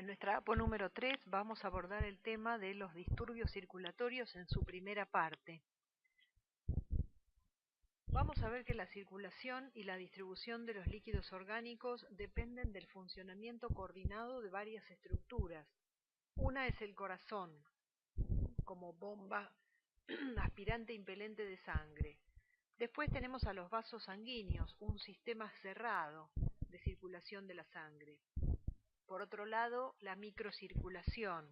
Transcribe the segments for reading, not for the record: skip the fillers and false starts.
En nuestra APO número 3 vamos a abordar el tema de los disturbios circulatorios en su primera parte. Vamos a ver que la circulación y la distribución de los líquidos orgánicos dependen del funcionamiento coordinado de varias estructuras. Una es el corazón, como bomba aspirante impelente de sangre. Después tenemos a los vasos sanguíneos, un sistema cerrado de circulación de la sangre. Por otro lado, la microcirculación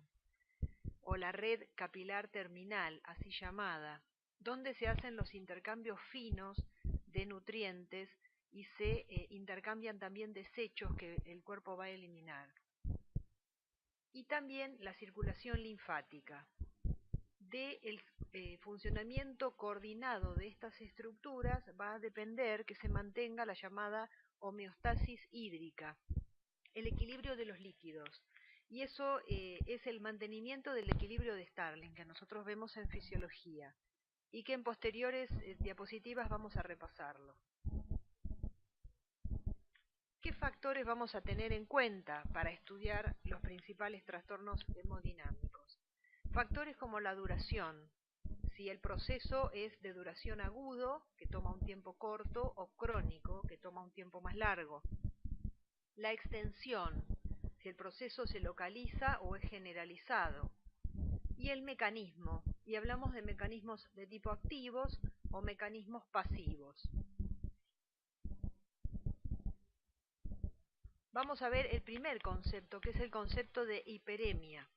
o la red capilar terminal, así llamada, donde se hacen los intercambios finos de nutrientes y se intercambian también desechos que el cuerpo va a eliminar. Y también la circulación linfática. Del funcionamiento coordinado de estas estructuras va a depender que se mantenga la llamada homeostasis hídrica, el equilibrio de los líquidos. Y eso es el mantenimiento del equilibrio de Starling que nosotros vemos en fisiología y que en posteriores diapositivas vamos a repasarlo. ¿Qué factores vamos a tener en cuenta para estudiar los principales trastornos hemodinámicos? Factores como la duración, si el proceso es de duración agudo, que toma un tiempo corto, o crónico, que toma un tiempo más largo. La extensión, si el proceso se localiza o es generalizado. Y el mecanismo, y hablamos de mecanismos de tipo activos o mecanismos pasivos. Vamos a ver el primer concepto, que es el concepto de hiperemia.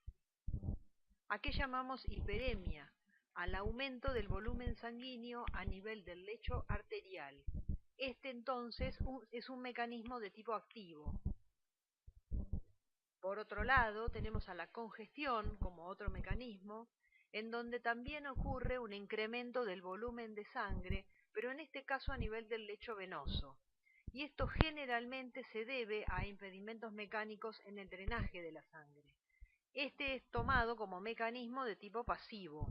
¿A qué llamamos hiperemia? Al aumento del volumen sanguíneo a nivel del lecho arterial. Este entonces es un mecanismo de tipo activo. Por otro lado, tenemos a la congestión como otro mecanismo, en donde también ocurre un incremento del volumen de sangre, pero en este caso a nivel del lecho venoso. Y esto generalmente se debe a impedimentos mecánicos en el drenaje de la sangre. Este es tomado como mecanismo de tipo pasivo.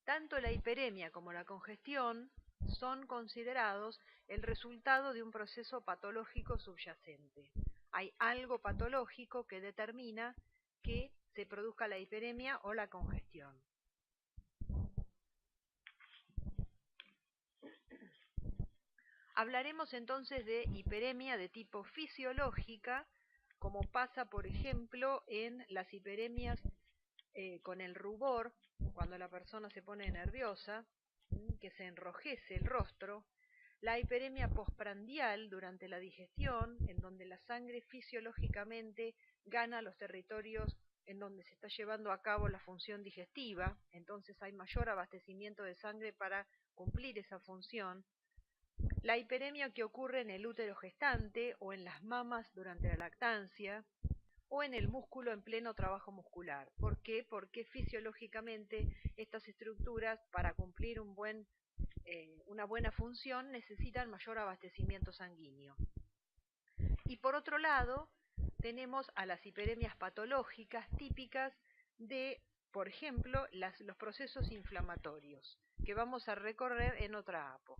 Tanto la hiperemia como la congestión son considerados el resultado de un proceso patológico subyacente. Hay algo patológico que determina que se produzca la hiperemia o la congestión. Hablaremos entonces de hiperemia de tipo fisiológica, como pasa, por ejemplo, en las hiperemias con el rubor, cuando la persona se pone nerviosa, que se enrojece el rostro, la hiperemia postprandial durante la digestión, en donde la sangre fisiológicamente gana los territorios en donde se está llevando a cabo la función digestiva, entonces hay mayor abastecimiento de sangre para cumplir esa función. La hiperemia que ocurre en el útero gestante o en las mamas durante la lactancia, o en el músculo en pleno trabajo muscular. ¿Por qué? Porque fisiológicamente estas estructuras, para cumplir una buena función, necesitan mayor abastecimiento sanguíneo. Y por otro lado, tenemos a las hiperemias patológicas típicas de, por ejemplo, los procesos inflamatorios, que vamos a recorrer en otra APO.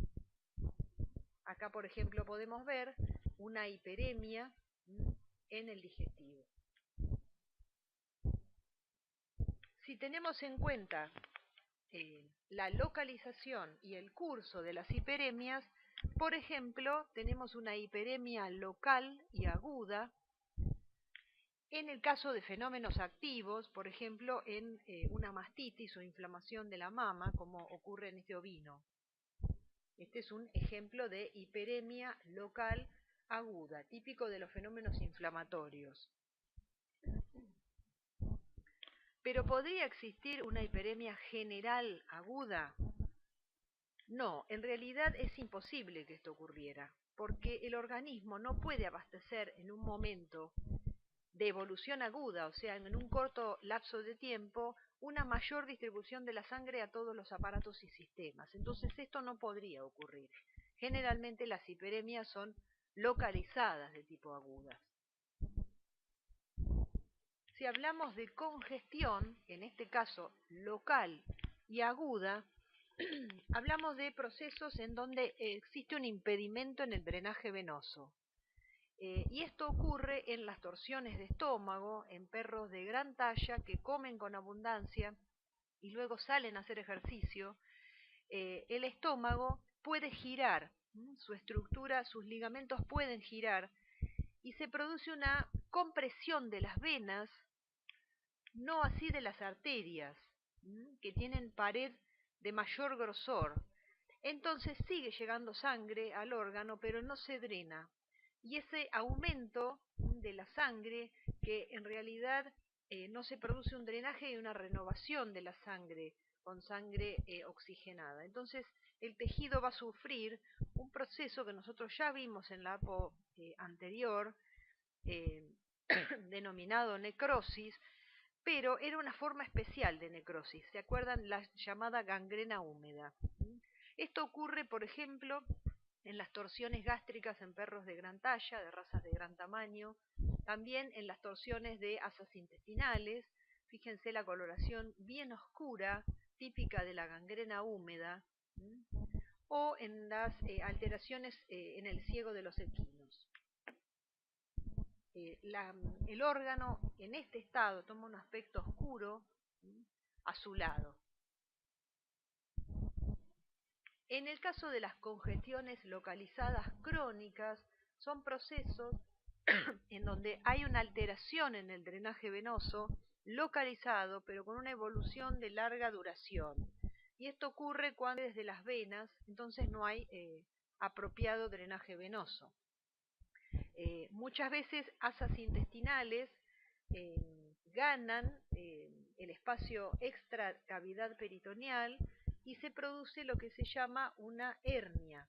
Acá, por ejemplo, podemos ver una hiperemia en el digestivo. Si tenemos en cuenta la localización y el curso de las hiperemias, por ejemplo, tenemos una hiperemia local y aguda. En el caso de fenómenos activos, por ejemplo, en una mastitis o inflamación de la mama, como ocurre en este ovino. Este es un ejemplo de hiperemia local aguda, típico de los fenómenos inflamatorios. ¿Pero podría existir una hiperemia general aguda? No, en realidad es imposible que esto ocurriera, porque el organismo no puede abastecer en un momento de evolución aguda, o sea, en un corto lapso de tiempo, una mayor distribución de la sangre a todos los aparatos y sistemas. Entonces esto no podría ocurrir. Generalmente las hiperemias son localizadas de tipo agudas. Si hablamos de congestión, en este caso local y aguda, hablamos de procesos en donde existe un impedimento en el drenaje venoso. Y esto ocurre en las torsiones de estómago, en perros de gran talla que comen con abundancia y luego salen a hacer ejercicio. El estómago puede girar, su estructura, sus ligamentos pueden girar y se produce una compresión de las venas, no así de las arterias, que tienen pared de mayor grosor. Entonces sigue llegando sangre al órgano, pero no se drena. Y ese aumento de la sangre, que en realidad no se produce un drenaje y una renovación de la sangre con sangre oxigenada. Entonces el tejido va a sufrir un proceso que nosotros ya vimos en la APO anterior, denominado necrosis, pero era una forma especial de necrosis. ¿Se acuerdan? La llamada gangrena húmeda. Esto ocurre, por ejemplo, en las torsiones gástricas en perros de gran talla, de razas de gran tamaño, también en las torsiones de asas intestinales. Fíjense la coloración bien oscura, típica de la gangrena húmeda, o en las alteraciones en el ciego de los equinos. El órgano en este estado toma un aspecto oscuro, azulado. En el caso de las congestiones localizadas crónicas, son procesos en donde hay una alteración en el drenaje venoso localizado, pero con una evolución de larga duración. Y esto ocurre cuando desde las venas, entonces no hay apropiado drenaje venoso. Muchas veces asas intestinales ganan el espacio extra cavidad peritoneal y se produce lo que se llama una hernia.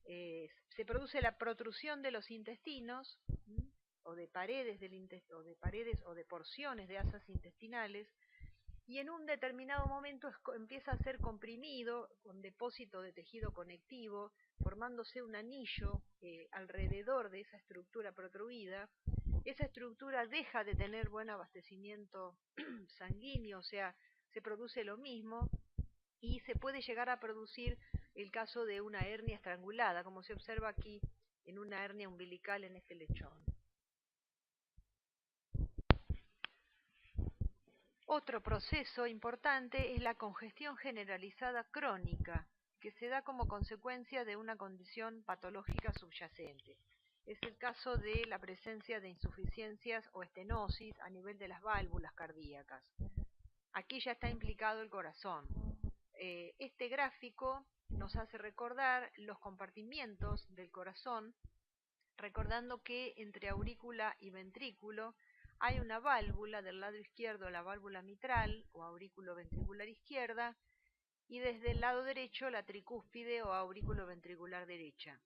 Se produce la protrusión de los intestinos, o de paredes o de porciones de asas intestinales, y en un determinado momento empieza a ser comprimido con depósito de tejido conectivo, formándose un anillo alrededor de esa estructura protruida. Esa estructura deja de tener buen abastecimiento sanguíneo, o sea, se produce lo mismo, y se puede llegar a producir el caso de una hernia estrangulada, como se observa aquí en una hernia umbilical en este lechón. Otro proceso importante es la congestión generalizada crónica, que se da como consecuencia de una condición patológica subyacente. Es el caso de la presencia de insuficiencias o estenosis a nivel de las válvulas cardíacas. Aquí ya está implicado el corazón. Este gráfico nos hace recordar los compartimientos del corazón, recordando que entre aurícula y ventrículo hay una válvula del lado izquierdo, la válvula mitral o aurículo ventricular izquierda, y desde el lado derecho la tricúspide o aurículo ventricular derecha.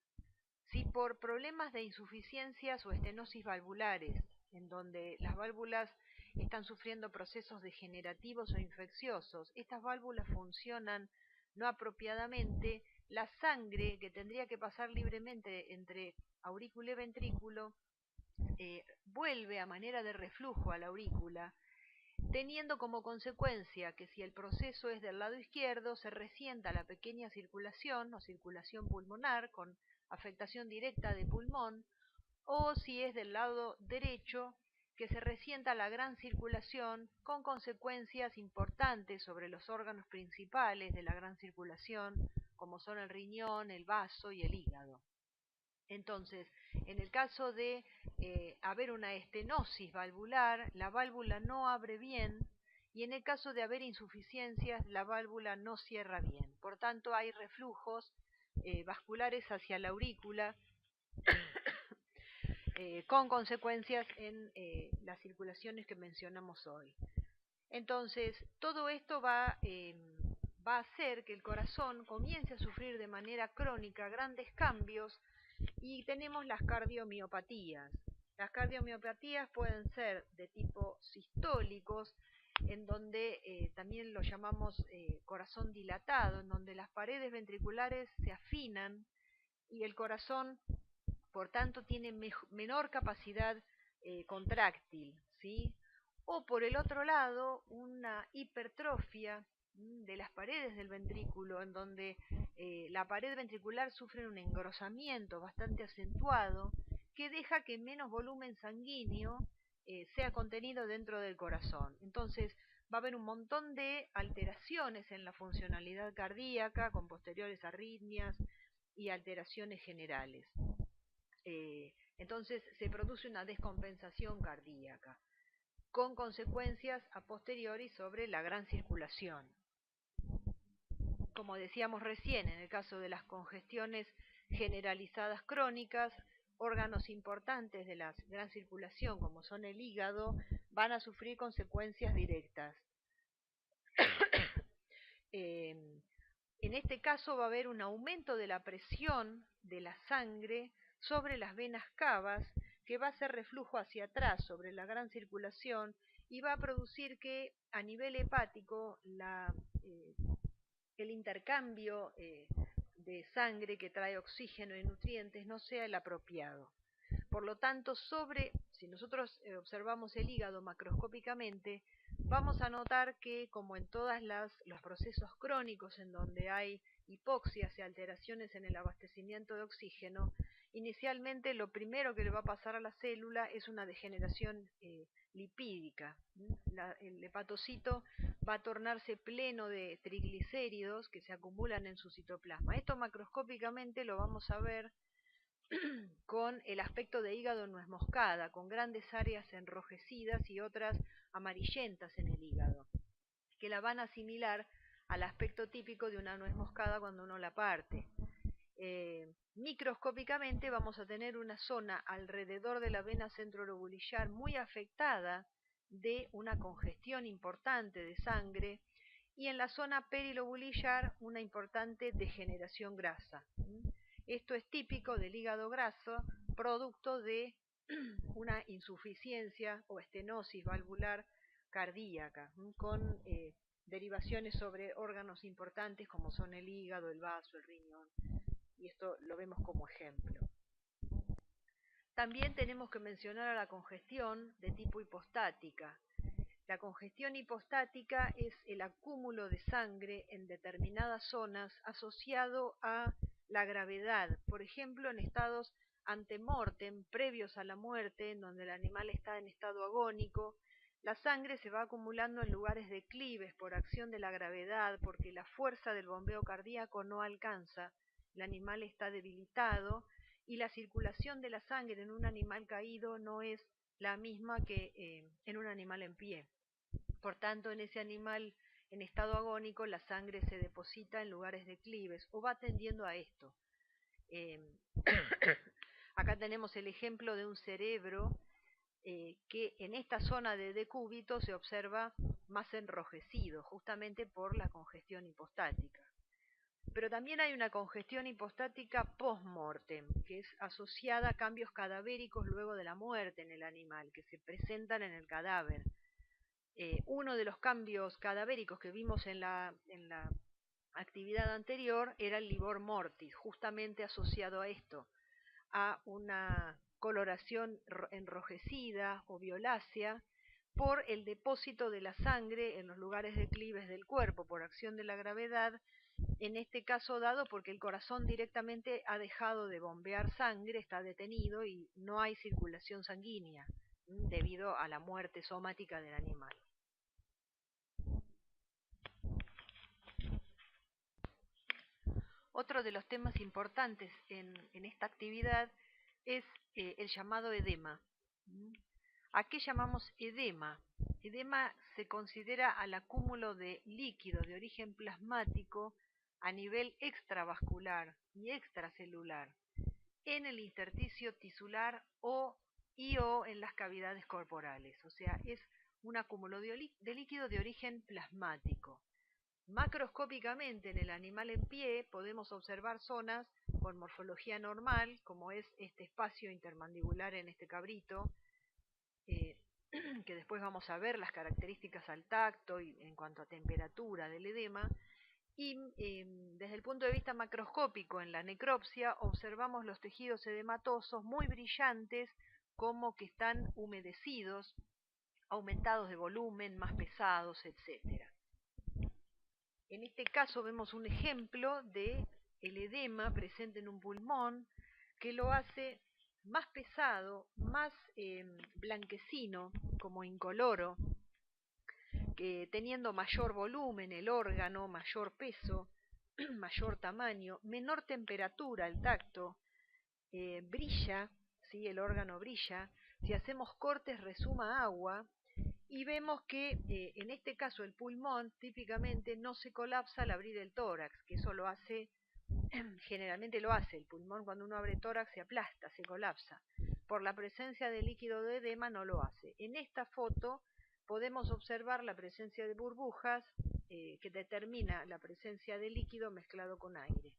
Si por problemas de insuficiencias o estenosis valvulares, en donde las válvulas están sufriendo procesos degenerativos o infecciosos, estas válvulas funcionan no apropiadamente, la sangre que tendría que pasar libremente entre aurícula y ventrículo vuelve a manera de reflujo a la aurícula, teniendo como consecuencia que si el proceso es del lado izquierdo, se resienta la pequeña circulación o circulación pulmonar con afectación directa de pulmón, o si es del lado derecho, que se resienta la gran circulación con consecuencias importantes sobre los órganos principales de la gran circulación, como son el riñón, el vaso y el hígado. Entonces, en el caso de haber una estenosis valvular, la válvula no abre bien, y en el caso de haber insuficiencias, la válvula no cierra bien. Por tanto, hay reflujos vasculares hacia la aurícula con consecuencias en las circulaciones que mencionamos hoy. Entonces, todo esto va a hacer que el corazón comience a sufrir de manera crónica grandes cambios, y tenemos las cardiomiopatías. Las cardiomiopatías pueden ser de tipo sistólicos, en donde también lo llamamos corazón dilatado, en donde las paredes ventriculares se afinan y el corazón, por tanto, tiene menor capacidad contráctil, ¿sí? O por el otro lado, una hipertrofia de las paredes del ventrículo, en donde la pared ventricular sufre un engrosamiento bastante acentuado, que deja que menos volumen sanguíneo sea contenido dentro del corazón. Entonces va a haber un montón de alteraciones en la funcionalidad cardíaca con posteriores arritmias y alteraciones generales. Entonces se produce una descompensación cardíaca con consecuencias a posteriori sobre la gran circulación. Como decíamos recién, en el caso de las congestiones generalizadas crónicas, órganos importantes de la gran circulación, como son el hígado, van a sufrir consecuencias directas. En este caso va a haber un aumento de la presión de la sangre sobre las venas cavas, que va a hacer reflujo hacia atrás sobre la gran circulación y va a producir que a nivel hepático el intercambio de sangre que trae oxígeno y nutrientes no sea el apropiado. Por lo tanto, si nosotros observamos el hígado macroscópicamente, vamos a notar que, como en todos los procesos crónicos en donde hay hipoxias y alteraciones en el abastecimiento de oxígeno, inicialmente lo primero que le va a pasar a la célula es una degeneración lipídica. El hepatocito va a tornarse pleno de triglicéridos que se acumulan en su citoplasma. Esto macroscópicamente lo vamos a ver con el aspecto de hígado nuez moscada, con grandes áreas enrojecidas y otras amarillentas en el hígado, que la van a asimilar al aspecto típico de una nuez moscada cuando uno la parte. Microscópicamente vamos a tener una zona alrededor de la vena centrolobulillar muy afectada de una congestión importante de sangre, y en la zona perilobulillar una importante degeneración grasa. Esto es típico del hígado graso, producto de una insuficiencia o estenosis valvular cardíaca, con derivaciones sobre órganos importantes como son el hígado, el vaso, el riñón, y esto lo vemos como ejemplo. También tenemos que mencionar a la congestión de tipo hipostática. La congestión hipostática es el acúmulo de sangre en determinadas zonas asociado a la gravedad, por ejemplo en estados antemortem, previos a la muerte, en donde el animal está en estado agónico. La sangre se va acumulando en lugares declives por acción de la gravedad, porque la fuerza del bombeo cardíaco no alcanza, el animal está debilitado y la circulación de la sangre en un animal caído no es la misma que en un animal en pie. Por tanto, en ese animal en estado agónico la sangre se deposita en lugares declives o va tendiendo a esto. Acá tenemos el ejemplo de un cerebro que en esta zona de decúbito se observa más enrojecido, justamente por la congestión hipostática. Pero también hay una congestión hipostática post-mortem, que es asociada a cambios cadavéricos luego de la muerte en el animal, que se presentan en el cadáver. Uno de los cambios cadavéricos que vimos en la actividad anterior era el livor mortis, justamente asociado a esto, a una coloración enrojecida o violácea por el depósito de la sangre en los lugares declives del cuerpo por acción de la gravedad, en este caso dado porque el corazón directamente ha dejado de bombear sangre, está detenido y no hay circulación sanguínea debido a la muerte somática del animal. Otro de los temas importantes en esta actividad es el llamado edema. ¿A qué llamamos edema? Edema se considera al acúmulo de líquido de origen plasmático a nivel extravascular y extracelular en el intersticio tisular y o en las cavidades corporales. O sea, es un acúmulo de líquido de origen plasmático. Macroscópicamente en el animal en pie podemos observar zonas con morfología normal, como es este espacio intermandibular en este cabrito, que después vamos a ver las características al tacto y en cuanto a temperatura del edema. Y desde el punto de vista macroscópico en la necropsia observamos los tejidos edematosos muy brillantes, como que están humedecidos, aumentados de volumen, más pesados, etcétera. En este caso vemos un ejemplo de el edema presente en un pulmón que lo hace más pesado, más blanquecino, como incoloro, que teniendo mayor volumen el órgano, mayor peso, mayor tamaño, menor temperatura al tacto, brilla, ¿sí? El órgano brilla. Si hacemos cortes resuma agua y vemos que en este caso el pulmón típicamente no se colapsa al abrir el tórax, que eso lo hace, generalmente lo hace el pulmón cuando uno abre tórax se aplasta, se colapsa. Por la presencia de líquido de edema no lo hace. En esta foto podemos observar la presencia de burbujas que determina la presencia de líquido mezclado con aire.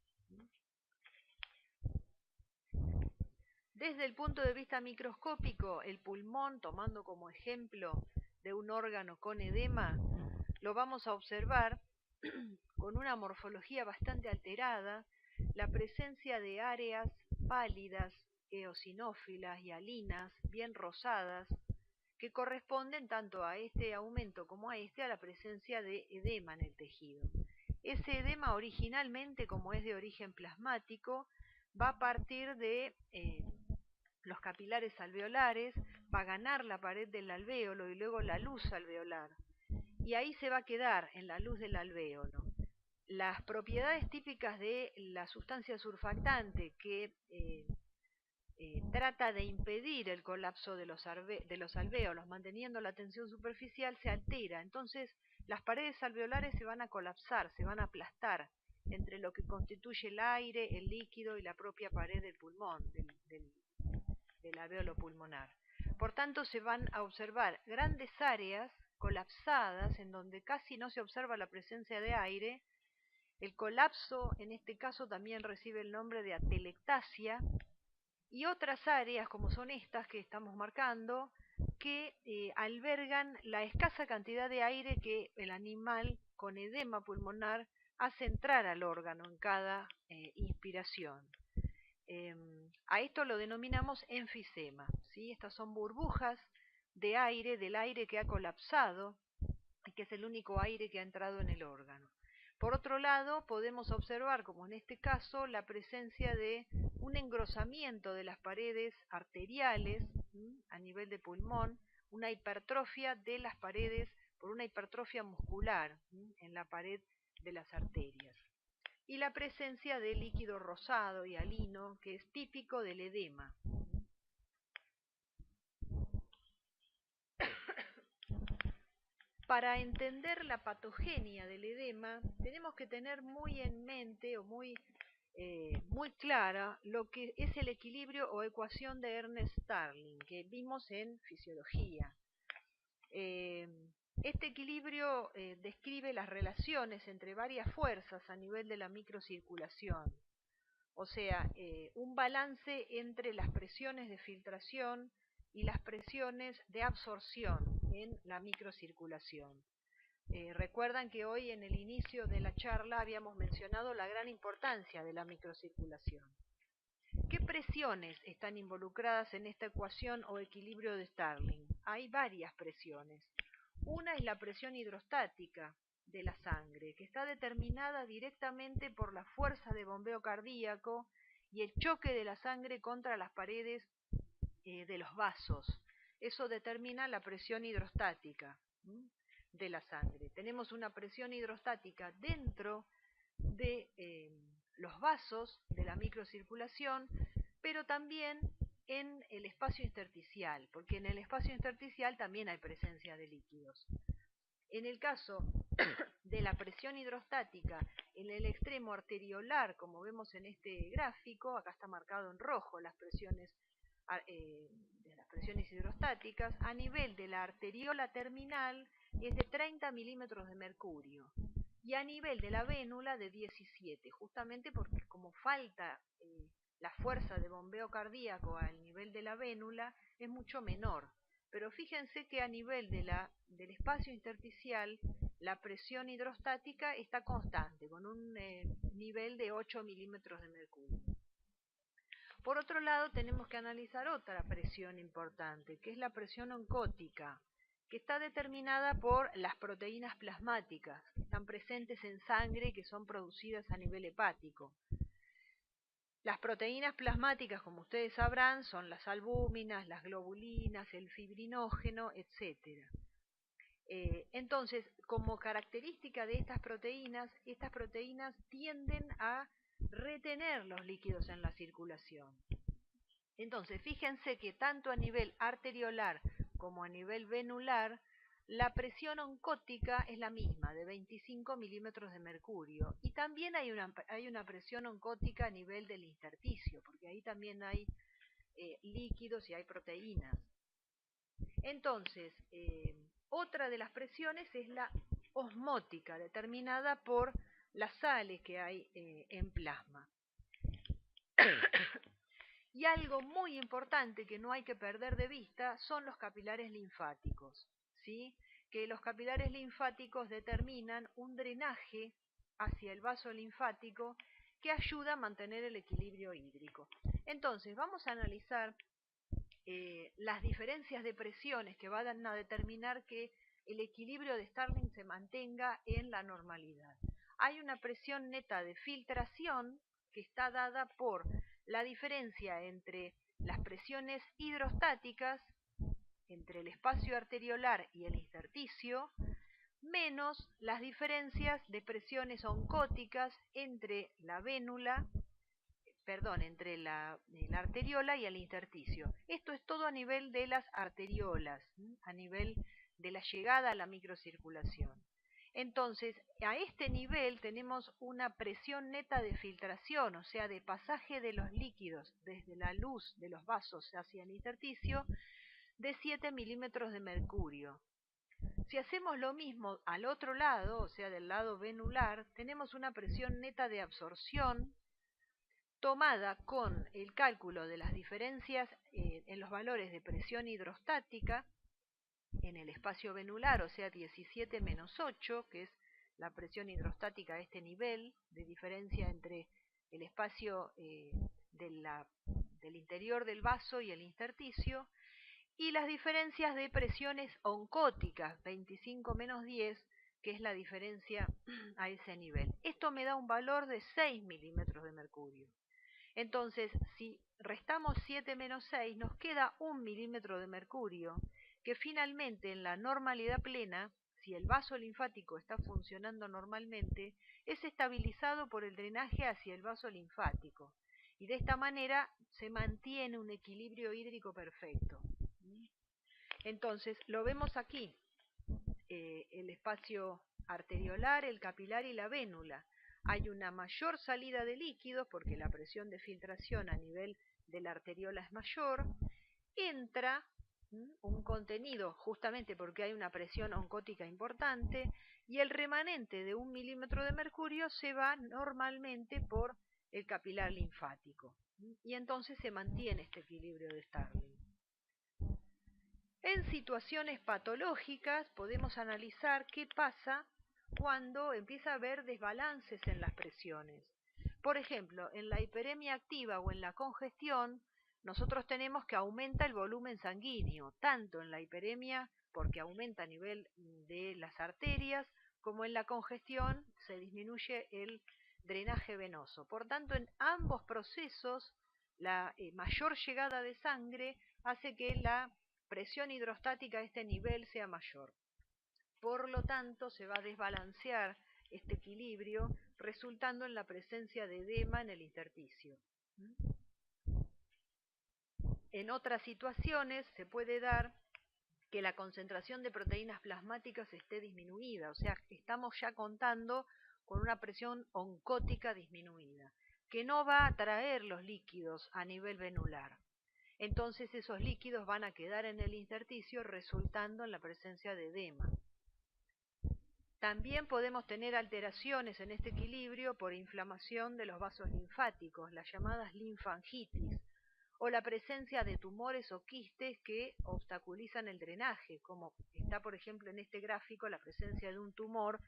Desde el punto de vista microscópico, el pulmón, tomando como ejemplo de un órgano con edema, lo vamos a observar con una morfología bastante alterada, la presencia de áreas pálidas, eosinófilas y alinas, bien rosadas, que corresponden tanto a este aumento como a la presencia de edema en el tejido. Ese edema originalmente, como es de origen plasmático, va a partir de los capilares alveolares, va a ganar la pared del alvéolo y luego la luz alveolar. Y ahí se va a quedar en la luz del alvéolo. Las propiedades típicas de la sustancia surfactante que trata de impedir el colapso de los alvéolos, manteniendo la tensión superficial, se altera. Entonces, las paredes alveolares se van a colapsar, se van a aplastar entre lo que constituye el aire, el líquido y la propia pared del pulmón, del alvéolo pulmonar. Por tanto, se van a observar grandes áreas colapsadas en donde casi no se observa la presencia de aire. El colapso, en este caso, también recibe el nombre de atelectasia, y otras áreas, como son estas que estamos marcando, que albergan la escasa cantidad de aire que el animal con edema pulmonar hace entrar al órgano en cada inspiración. A esto lo denominamos enfisema, ¿sí? Estas son burbujas de aire, del aire que ha colapsado y que es el único aire que ha entrado en el órgano. Por otro lado, podemos observar, como en este caso, la presencia de un engrosamiento de las paredes arteriales a nivel de pulmón, una hipertrofia de las paredes por una hipertrofia muscular en la pared de las arterias. Y la presencia de líquido rosado y alino, que es típico del edema. Para entender la patogenia del edema, tenemos que tener muy en mente o muy clara lo que es el equilibrio o ecuación de Ernst-Starling, que vimos en fisiología. Este equilibrio describe las relaciones entre varias fuerzas a nivel de la microcirculación. O sea, un balance entre las presiones de filtración y las presiones de absorción en la microcirculación. Recuerdan que hoy en el inicio de la charla habíamos mencionado la gran importancia de la microcirculación. ¿Qué presiones están involucradas en esta ecuación o equilibrio de Starling? Hay varias presiones. Una es la presión hidrostática de la sangre, que está determinada directamente por la fuerza de bombeo cardíaco y el choque de la sangre contra las paredes de los vasos. Eso determina la presión hidrostática de la sangre. Tenemos una presión hidrostática dentro de los vasos de la microcirculación, pero también en el espacio intersticial, porque en el espacio intersticial también hay presencia de líquidos. En el caso de la presión hidrostática en el extremo arteriolar, como vemos en este gráfico, acá está marcado en rojo las presiones hidrostáticas, a nivel de la arteriola terminal es de 30 milímetros de mercurio y a nivel de la vénula de 17, justamente porque como falta la fuerza de bombeo cardíaco al nivel de la vénula es mucho menor. Pero fíjense que a nivel del espacio intersticial la presión hidrostática está constante, con un nivel de 8 milímetros de mercurio. Por otro lado, tenemos que analizar otra presión importante, que es la presión oncótica, que está determinada por las proteínas plasmáticas, que están presentes en sangre y que son producidas a nivel hepático. Las proteínas plasmáticas, como ustedes sabrán, son las albúminas, las globulinas, el fibrinógeno, etc. Entonces, como característica de estas proteínas tienden a retener los líquidos en la circulación. Entonces, fíjense que tanto a nivel arteriolar como a nivel venular, la presión oncótica es la misma, de 25 milímetros de mercurio. Y también hay una presión oncótica a nivel del intersticio, porque ahí también hay líquidos y hay proteínas. Entonces, otra de las presiones es la osmótica, determinada por las sales que hay en plasma. Y algo muy importante que no hay que perder de vista son los capilares linfáticos, ¿sí? Que los capilares linfáticos determinan un drenaje hacia el vaso linfático que ayuda a mantener el equilibrio hídrico. Entonces, vamos a analizar las diferencias de presiones que van a determinar que el equilibrio de Starling se mantenga en la normalidad. Hay una presión neta de filtración que está dada por la diferencia entre las presiones hidrostáticas, entre el espacio arteriolar y el intersticio, menos las diferencias de presiones oncóticas entre la vénula, entre la arteriola y el intersticio. Esto es todo a nivel de las arteriolas, a nivel de la llegada a la microcirculación. Entonces, a este nivel tenemos una presión neta de filtración, o sea, de pasaje de los líquidos desde la luz de los vasos hacia el intersticio, de 7 milímetros de mercurio. Si hacemos lo mismo al otro lado, o sea, del lado venular, tenemos una presión neta de absorción tomada con el cálculo de las diferencias en los valores de presión hidrostática en el espacio venular, o sea 17 menos 8, que es la presión hidrostática a este nivel de diferencia entre el espacio del interior del vaso y el intersticio, y las diferencias de presiones oncóticas, 25 menos 10, que es la diferencia a ese nivel. Esto me da un valor de 6 milímetros de mercurio. Entonces, si restamos 7 menos 6, nos queda 1 milímetro de mercurio, que finalmente en la normalidad plena, si el vaso linfático está funcionando normalmente, es estabilizado por el drenaje hacia el vaso linfático. Y de esta manera se mantiene un equilibrio hídrico perfecto. Entonces, lo vemos aquí, el espacio arteriolar, el capilar y la vénula. Hay una mayor salida de líquidos porque la presión de filtración a nivel de la arteriola es mayor. Entra un contenido justamente porque hay una presión oncótica importante y el remanente de 1 milímetro de mercurio se va normalmente por el capilar linfático y entonces se mantiene este equilibrio de Starling. En situaciones patológicas podemos analizar qué pasa cuando empieza a haber desbalances en las presiones. Por ejemplo, en la hiperemia activa o en la congestión, nosotros tenemos que aumenta el volumen sanguíneo, tanto en la hiperemia, porque aumenta a nivel de las arterias, como en la congestión se disminuye el drenaje venoso. Por tanto, en ambos procesos, la mayor llegada de sangre hace que la presión hidrostática a este nivel sea mayor. Por lo tanto, se va a desbalancear este equilibrio, resultando en la presencia de edema en el intersticio. En otras situaciones se puede dar que la concentración de proteínas plasmáticas esté disminuida, o sea, estamos ya contando con una presión oncótica disminuida, que no va a atraer los líquidos a nivel venular. Entonces esos líquidos van a quedar en el intersticio resultando en la presencia de edema. También podemos tener alteraciones en este equilibrio por inflamación de los vasos linfáticos, las llamadas linfangitis, o la presencia de tumores o quistes que obstaculizan el drenaje, como está por ejemplo en este gráfico la presencia de un tumor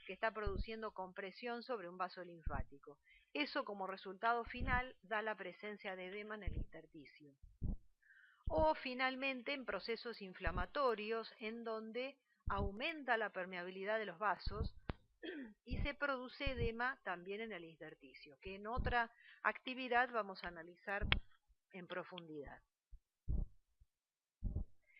que está produciendo compresión sobre un vaso linfático. Eso como resultado final da la presencia de edema en el intersticio. O finalmente en procesos inflamatorios en donde aumenta la permeabilidad de los vasos y se produce edema también en el intersticio, que en otra actividad vamos a analizar en profundidad.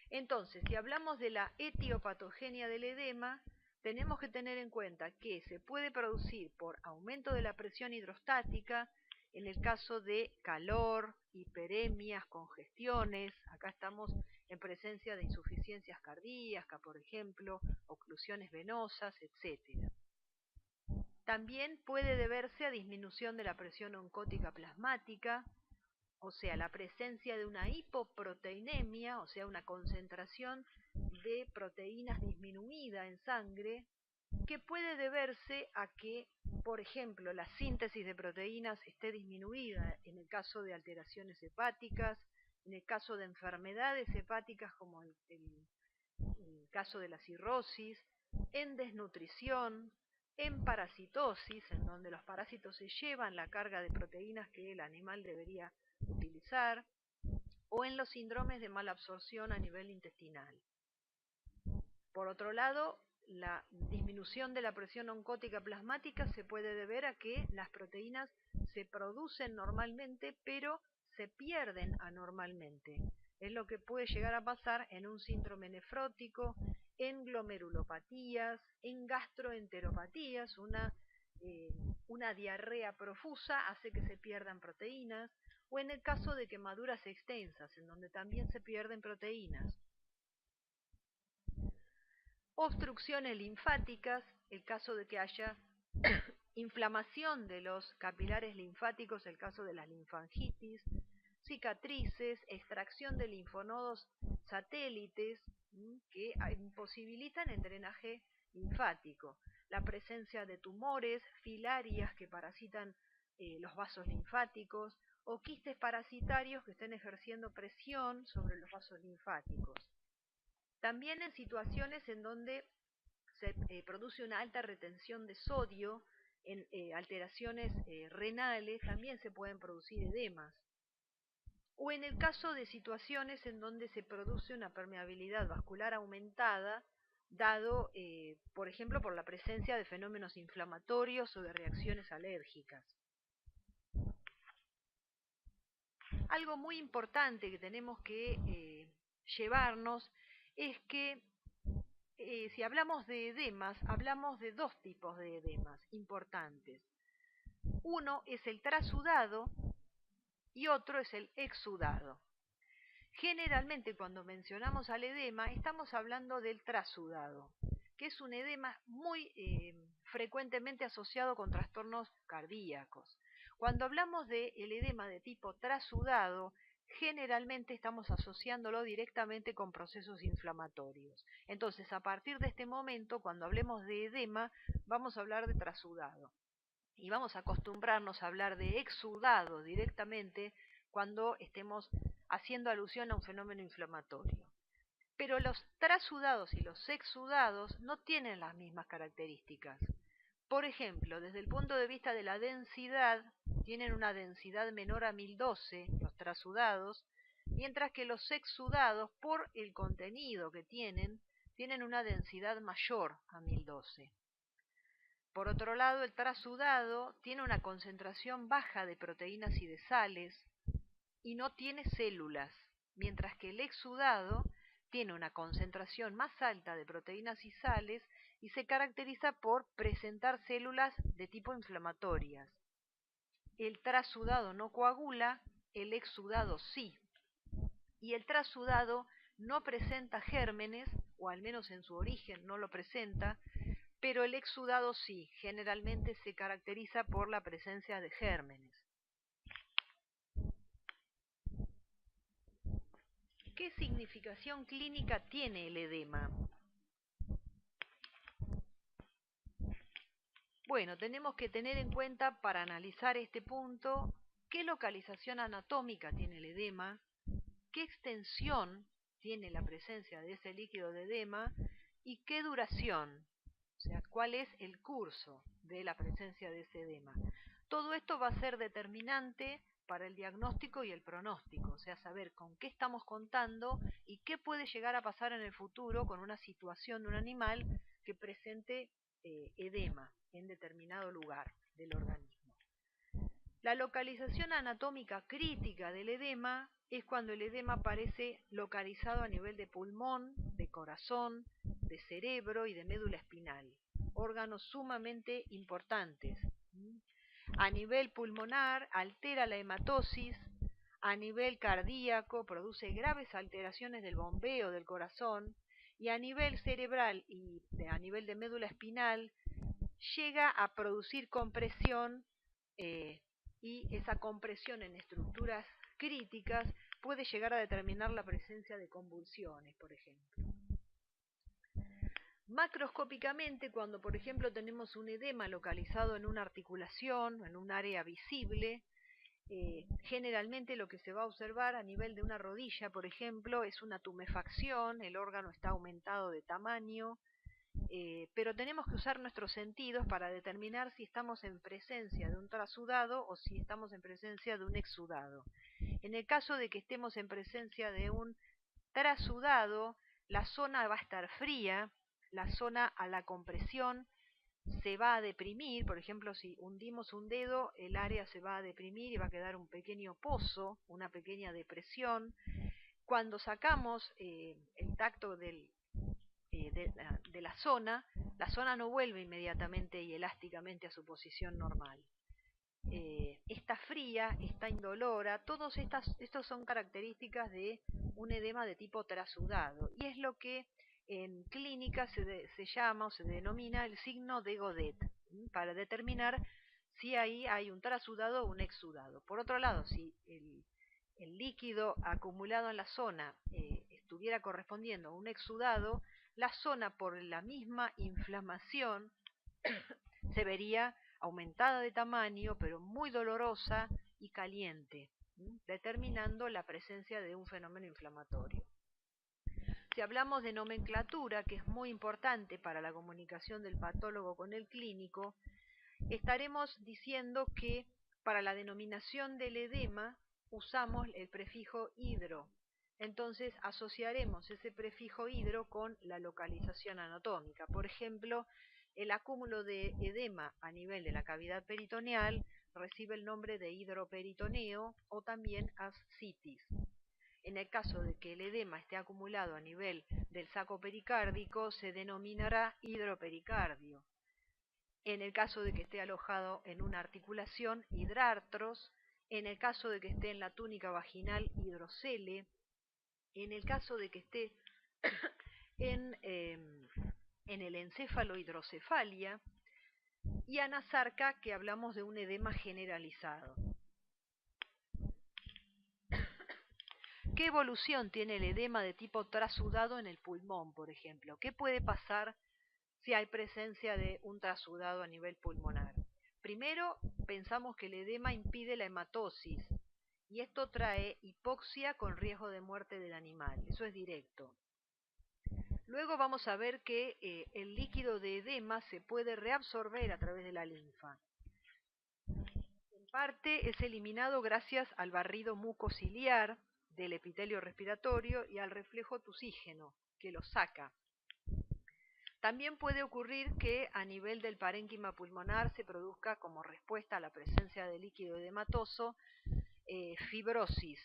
Entonces, si hablamos de la etiopatogenia del edema, tenemos que tener en cuenta que se puede producir por aumento de la presión hidrostática, en el caso de calor, hiperemias, congestiones. Acá estamos en presencia de insuficiencias cardíacas, por ejemplo, oclusiones venosas, etc. También puede deberse a disminución de la presión oncótica plasmática, o sea, la presencia de una hipoproteinemia, o sea, una concentración de proteínas disminuida en sangre, que puede deberse a que, por ejemplo, la síntesis de proteínas esté disminuida en el caso de alteraciones hepáticas, en el caso de enfermedades hepáticas como el caso de la cirrosis, en desnutrición, en parasitosis, en donde los parásitos se llevan la carga de proteínas que el animal debería utilizar, o en los síndromes de malabsorción a nivel intestinal. Por otro lado, la disminución de la presión oncótica plasmática se puede deber a que las proteínas se producen normalmente, pero se pierden anormalmente. Es lo que puede llegar a pasar en un síndrome nefrótico, en glomerulopatías, en gastroenteropatías. Una diarrea profusa hace que se pierdan proteínas, o en el caso de quemaduras extensas, en donde también se pierden proteínas. Obstrucciones linfáticas, el caso de que haya inflamación de los capilares linfáticos, el caso de las linfangitis, cicatrices, extracción de linfonodos satélites que imposibilitan el drenaje linfático, la presencia de tumores, filarias que parasitan los vasos linfáticos, o quistes parasitarios que estén ejerciendo presión sobre los vasos linfáticos. También en situaciones en donde se produce una alta retención de sodio, en alteraciones renales, también se pueden producir edemas. O en el caso de situaciones en donde se produce una permeabilidad vascular aumentada, dado, por ejemplo, por la presencia de fenómenos inflamatorios o de reacciones alérgicas. Algo muy importante que tenemos que llevarnos es que si hablamos de edemas, hablamos de dos tipos de edemas importantes. Uno es el trasudado y otro es el exudado. Generalmente cuando mencionamos al edema estamos hablando del trasudado, que es un edema muy frecuentemente asociado con trastornos cardíacos. Cuando hablamos del edema de tipo trasudado, generalmente estamos asociándolo directamente con procesos inflamatorios. Entonces, a partir de este momento, cuando hablemos de edema, vamos a hablar de trasudado. Y vamos a acostumbrarnos a hablar de exudado directamente cuando estemos haciendo alusión a un fenómeno inflamatorio. Pero los trasudados y los exudados no tienen las mismas características. Por ejemplo, desde el punto de vista de la densidad, tienen una densidad menor a 1012, los trasudados, mientras que los exudados, por el contenido que tienen una densidad mayor a 1012. Por otro lado, el trasudado tiene una concentración baja de proteínas y de sales y no tiene células, mientras que el exudado tiene una concentración más alta de proteínas y sales y se caracteriza por presentar células de tipo inflamatorias. El trasudado no coagula, el exudado sí. Y el trasudado no presenta gérmenes, o al menos en su origen no lo presenta, pero el exudado sí, generalmente se caracteriza por la presencia de gérmenes. ¿Qué significación clínica tiene el edema? Bueno, tenemos que tener en cuenta para analizar este punto qué localización anatómica tiene el edema, qué extensión tiene la presencia de ese líquido de edema y qué duración, o sea, cuál es el curso de la presencia de ese edema. Todo esto va a ser determinante para el diagnóstico y el pronóstico, o sea, saber con qué estamos contando y qué puede llegar a pasar en el futuro con una situación de un animal que presente edema en determinado lugar del organismo. La localización anatómica crítica del edema es cuando el edema aparece localizado a nivel de pulmón, de corazón, de cerebro y de médula espinal, órganos sumamente importantes. A nivel pulmonar altera la hematosis, a nivel cardíaco produce graves alteraciones del bombeo del corazón y a nivel cerebral y a nivel de médula espinal llega a producir compresión y esa compresión en estructuras críticas puede llegar a determinar la presencia de convulsiones, por ejemplo. Macroscópicamente, cuando por ejemplo tenemos un edema localizado en una articulación, en un área visible, generalmente lo que se va a observar a nivel de una rodilla, por ejemplo, es una tumefacción, el órgano está aumentado de tamaño, pero tenemos que usar nuestros sentidos para determinar si estamos en presencia de un trasudado o si estamos en presencia de un exudado. En el caso de que estemos en presencia de un trasudado, la zona va a estar fría, la zona a la compresión se va a deprimir, por ejemplo, si hundimos un dedo, el área se va a deprimir y va a quedar un pequeño pozo, una pequeña depresión. Cuando sacamos el tacto de la zona no vuelve inmediatamente y elásticamente a su posición normal. Está fría, está indolora, todos estos son características de un edema de tipo trasudado y es lo que en clínica se llama o se denomina el signo de Godet, para determinar si ahí hay un trasudado o un exudado. Por otro lado, si el líquido acumulado en la zona estuviera correspondiendo a un exudado, la zona por la misma inflamación se vería aumentada de tamaño, pero muy dolorosa y caliente, determinando la presencia de un fenómeno inflamatorio. Si hablamos de nomenclatura, que es muy importante para la comunicación del patólogo con el clínico, estaremos diciendo que para la denominación del edema usamos el prefijo hidro. Entonces asociaremos ese prefijo hidro con la localización anatómica. Por ejemplo, el acúmulo de edema a nivel de la cavidad peritoneal recibe el nombre de hidroperitoneo o también ascitis. En el caso de que el edema esté acumulado a nivel del saco pericárdico, se denominará hidropericardio. En el caso de que esté alojado en una articulación, hidrartros. En el caso de que esté en la túnica vaginal, hidrocele. En el caso de que esté en el encéfalo, hidrocefalia. Y anasarca, que hablamos de un edema generalizado. ¿Qué evolución tiene el edema de tipo trasudado en el pulmón, por ejemplo? ¿Qué puede pasar si hay presencia de un trasudado a nivel pulmonar? Primero, pensamos que el edema impide la hematosis y esto trae hipoxia con riesgo de muerte del animal. Eso es directo. Luego vamos a ver que el líquido de edema se puede reabsorber a través de la linfa. En parte es eliminado gracias al barrido mucociliar del epitelio respiratorio y al reflejo tusígeno, que lo saca. También puede ocurrir que a nivel del parénquima pulmonar se produzca como respuesta a la presencia de líquido edematoso fibrosis.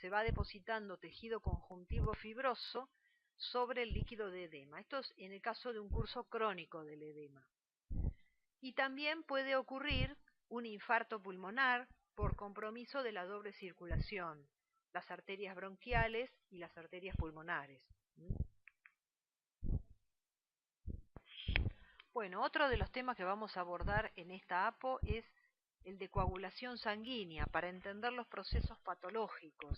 Se va depositando tejido conjuntivo fibroso sobre el líquido de edema. Esto es en el caso de un curso crónico del edema. Y también puede ocurrir un infarto pulmonar por compromiso de la doble circulación, las arterias bronquiales y las arterias pulmonares. Bueno, otro de los temas que vamos a abordar en esta APO es el de coagulación sanguínea, para entender los procesos patológicos.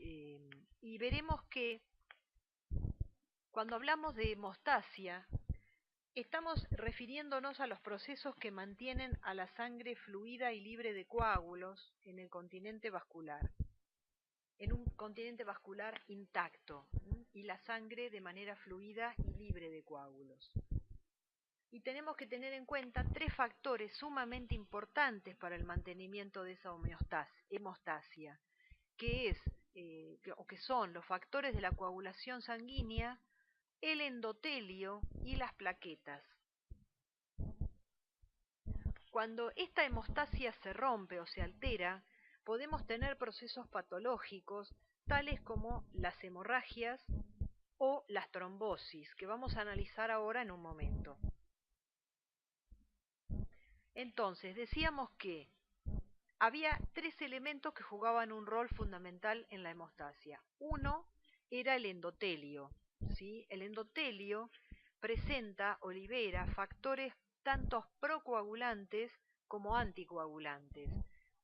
Y veremos que cuando hablamos de hemostasia, estamos refiriéndonos a los procesos que mantienen a la sangre fluida y libre de coágulos en el continente vascular, en un continente vascular intacto, y la sangre de manera fluida y libre de coágulos. Y tenemos que tener en cuenta tres factores sumamente importantes para el mantenimiento de esa hemostasia, que son los factores de la coagulación sanguínea, el endotelio y las plaquetas. Cuando esta hemostasia se rompe o se altera, podemos tener procesos patológicos tales como las hemorragias o las trombosis, que vamos a analizar ahora en un momento. Entonces, decíamos que había tres elementos que jugaban un rol fundamental en la hemostasia. Uno era el endotelio, ¿sí? El endotelio presenta o libera factores tanto procoagulantes como anticoagulantes.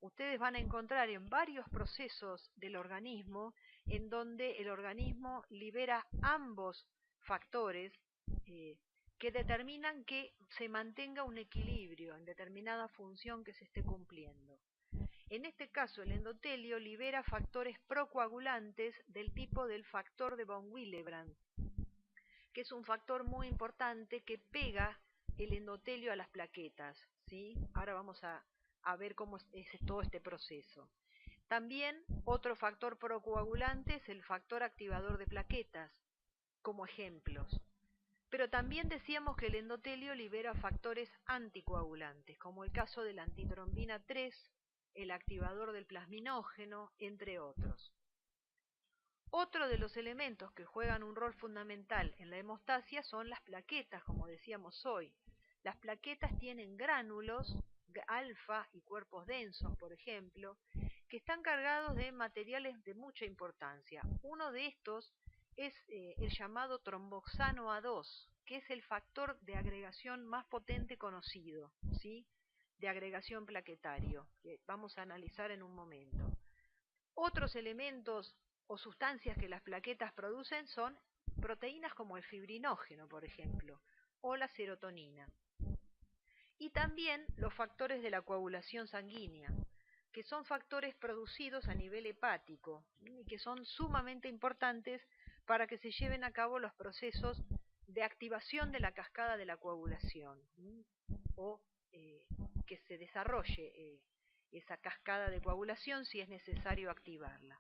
Ustedes van a encontrar en varios procesos del organismo en donde el organismo libera ambos factores que determinan que se mantenga un equilibrio en determinada función que se esté cumpliendo. En este caso, el endotelio libera factores procoagulantes del tipo del factor de von Willebrand, que es un factor muy importante que pega el endotelio a las plaquetas, ¿sí? Ahora vamos a ver cómo es todo este proceso. También otro factor procoagulante es el factor activador de plaquetas, como ejemplos. Pero también decíamos que el endotelio libera factores anticoagulantes, como el caso de la antitrombina 3, el activador del plasminógeno, entre otros. Otro de los elementos que juegan un rol fundamental en la hemostasia son las plaquetas, como decíamos hoy. Las plaquetas tienen gránulos alfa y cuerpos densos, por ejemplo, que están cargados de materiales de mucha importancia. Uno de estos es el llamado tromboxano A2, que es el factor de agregación más potente conocido, ¿sí? De agregación plaquetario, que vamos a analizar en un momento. Otros elementos o sustancias que las plaquetas producen son proteínas como el fibrinógeno, por ejemplo, o la serotonina. Y también los factores de la coagulación sanguínea, que son factores producidos a nivel hepático y que son sumamente importantes para que se lleven a cabo los procesos de activación de la cascada de la coagulación o que se desarrolle esa cascada de coagulación si es necesario activarla.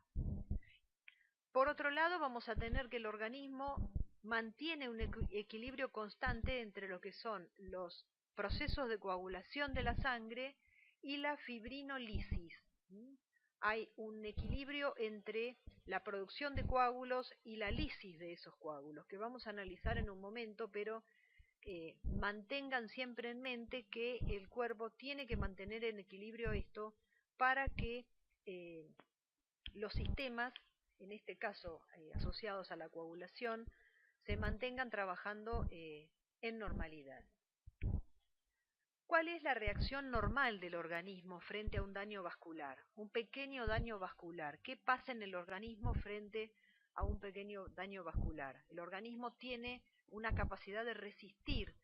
Por otro lado, vamos a tener que el organismo mantiene un equilibrio constante entre lo que son los procesos de coagulación de la sangre y la fibrinolisis. Hay un equilibrio entre la producción de coágulos y la lisis de esos coágulos, que vamos a analizar en un momento, pero mantengan siempre en mente que el cuerpo tiene que mantener en equilibrio esto para que los sistemas, en este caso asociados a la coagulación, se mantengan trabajando en normalidad. ¿Cuál es la reacción normal del organismo frente a un daño vascular? Un pequeño daño vascular. ¿Qué pasa en el organismo frente a un pequeño daño vascular? El organismo tiene una capacidad de resistir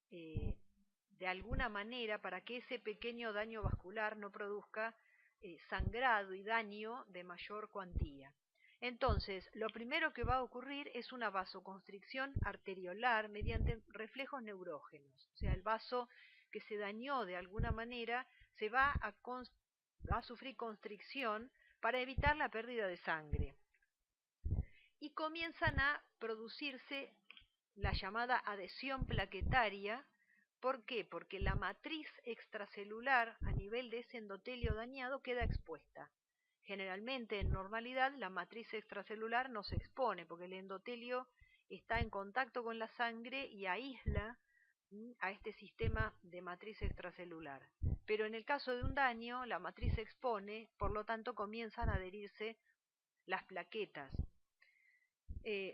de alguna manera para que ese pequeño daño vascular no produzca sangrado y daño de mayor cuantía. Entonces, lo primero que va a ocurrir es una vasoconstricción arteriolar mediante reflejos neurógenos. O sea, el vaso que se dañó de alguna manera se va a sufrir constricción para evitar la pérdida de sangre. Y comienzan a producirse la llamada adhesión plaquetaria. ¿Por qué? Porque la matriz extracelular a nivel de ese endotelio dañado queda expuesta. Generalmente, en normalidad, la matriz extracelular no se expone porque el endotelio está en contacto con la sangre y aísla a este sistema de matriz extracelular. Pero en el caso de un daño, la matriz se expone, por lo tanto comienzan a adherirse las plaquetas.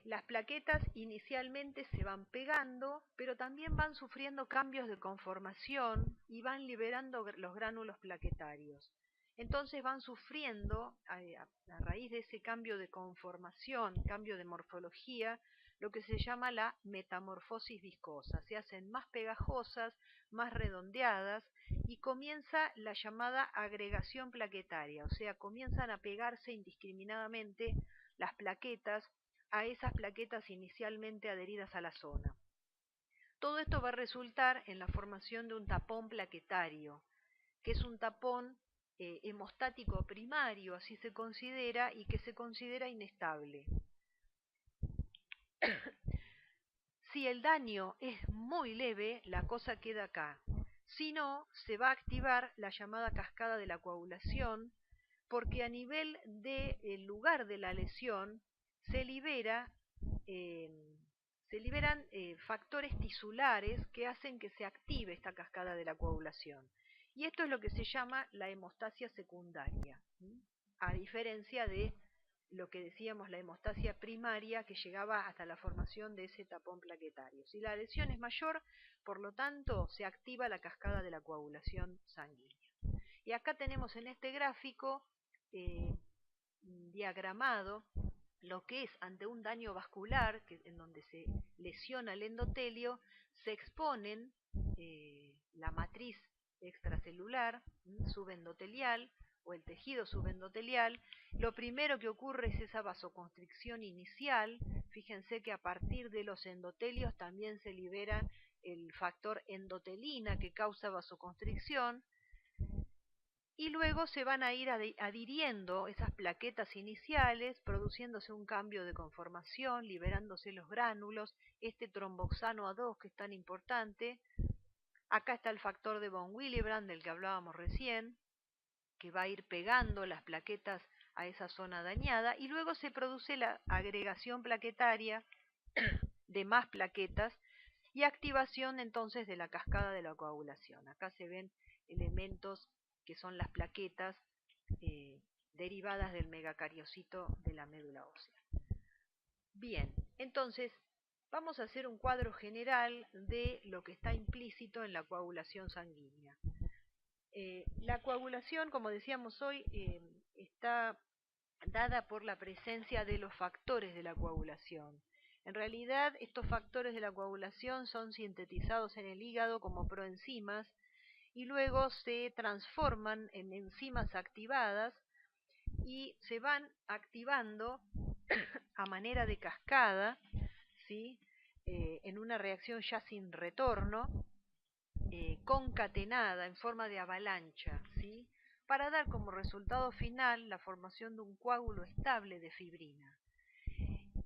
Las plaquetas inicialmente se van pegando, pero también van sufriendo cambios de conformación y van liberando los gránulos plaquetarios. Entonces van sufriendo, a raíz de ese cambio de conformación, cambio de morfología, lo que se llama la metamorfosis viscosa. Se hacen más pegajosas, más redondeadas y comienza la llamada agregación plaquetaria, o sea, comienzan a pegarse indiscriminadamente las plaquetas a esas plaquetas inicialmente adheridas a la zona. Todo esto va a resultar en la formación de un tapón plaquetario, que es un tapón hemostático primario, así se considera, y que se considera inestable. Si el daño es muy leve, la cosa queda acá. sino se va a activar la llamada cascada de la coagulación, porque a nivel del lugar de la lesión se liberan factores tisulares que hacen que se active esta cascada de la coagulación. Y esto es lo que se llama la hemostasia secundaria, a diferencia de lo que decíamos, la hemostasia primaria, que llegaba hasta la formación de ese tapón plaquetario. Si la lesión es mayor, por lo tanto, se activa la cascada de la coagulación sanguínea. Y acá tenemos en este gráfico diagramado lo que es ante un daño vascular, en donde se lesiona el endotelio, se exponen la matriz extracelular, subendotelial, o el tejido subendotelial. Lo primero que ocurre es esa vasoconstricción inicial. Fíjense que a partir de los endotelios también se libera el factor endotelina que causa vasoconstricción, y luego se van a ir adhiriendo esas plaquetas iniciales, produciéndose un cambio de conformación, liberándose los gránulos, este tromboxano A2 que es tan importante. Acá está el factor de von Willebrand del que hablábamos recién, que va a ir pegando las plaquetas a esa zona dañada, y luego se produce la agregación plaquetaria de más plaquetas y activación entonces de la cascada de la coagulación. Acá se ven elementos que son las plaquetas derivadas del megacariocito de la médula ósea. Bien, entonces vamos a hacer un cuadro general de lo que está implícito en la coagulación sanguínea. La coagulación, como decíamos hoy, está dada por la presencia de los factores de la coagulación. En realidad, estos factores de la coagulación son sintetizados en el hígado como proenzimas y luego se transforman en enzimas activadas y se van activando a manera de cascada, ¿sí? En una reacción ya sin retorno, concatenada en forma de avalancha, ¿sí? Para dar como resultado final la formación de un coágulo estable de fibrina.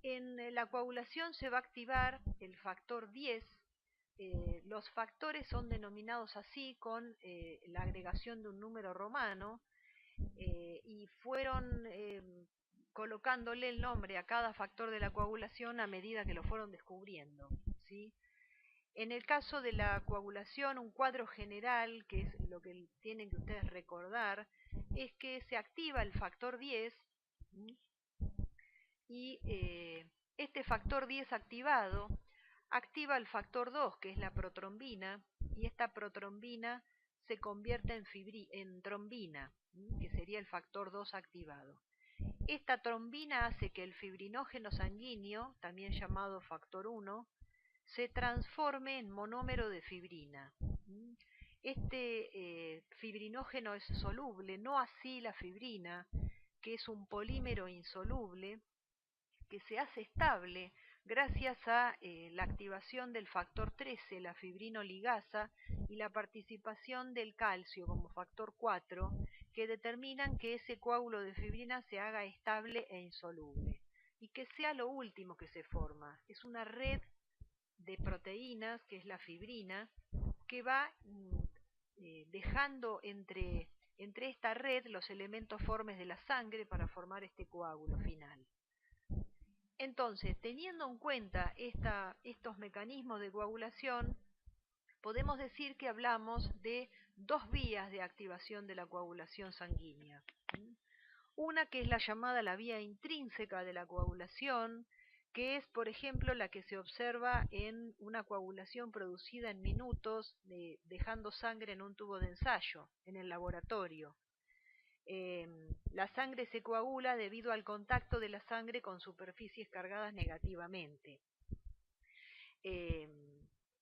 En la coagulación se va a activar el factor 10. Los factores son denominados así con la agregación de un número romano, y fueron colocándole el nombre a cada factor de la coagulación a medida que lo fueron descubriendo, ¿sí? En el caso de la coagulación, un cuadro general, que es lo que tienen que ustedes recordar, es que se activa el factor 10, y este factor 10 activado activa el factor 2, que es la protrombina, y esta protrombina se convierte en trombina, que sería el factor 2 activado. Esta trombina hace que el fibrinógeno sanguíneo, también llamado factor 1, se transforme en monómero de fibrina. Este fibrinógeno es soluble, no así la fibrina, que es un polímero insoluble, que se hace estable gracias a la activación del factor 13, la fibrinoligasa, y la participación del calcio como factor 4, que determinan que ese coágulo de fibrina se haga estable e insoluble, y que sea lo último que se forma. Es una red de proteínas, que es la fibrina, que va dejando entre esta red los elementos formes de la sangre para formar este coágulo final. Entonces, teniendo en cuenta estos mecanismos de coagulación, podemos decir que hablamos de dos vías de activación de la coagulación sanguínea. Una que es la llamada la vía intrínseca de la coagulación, que es, por ejemplo, la que se observa en una coagulación producida en minutos, dejando sangre en un tubo de ensayo, en el laboratorio. La sangre se coagula debido al contacto de la sangre con superficies cargadas negativamente.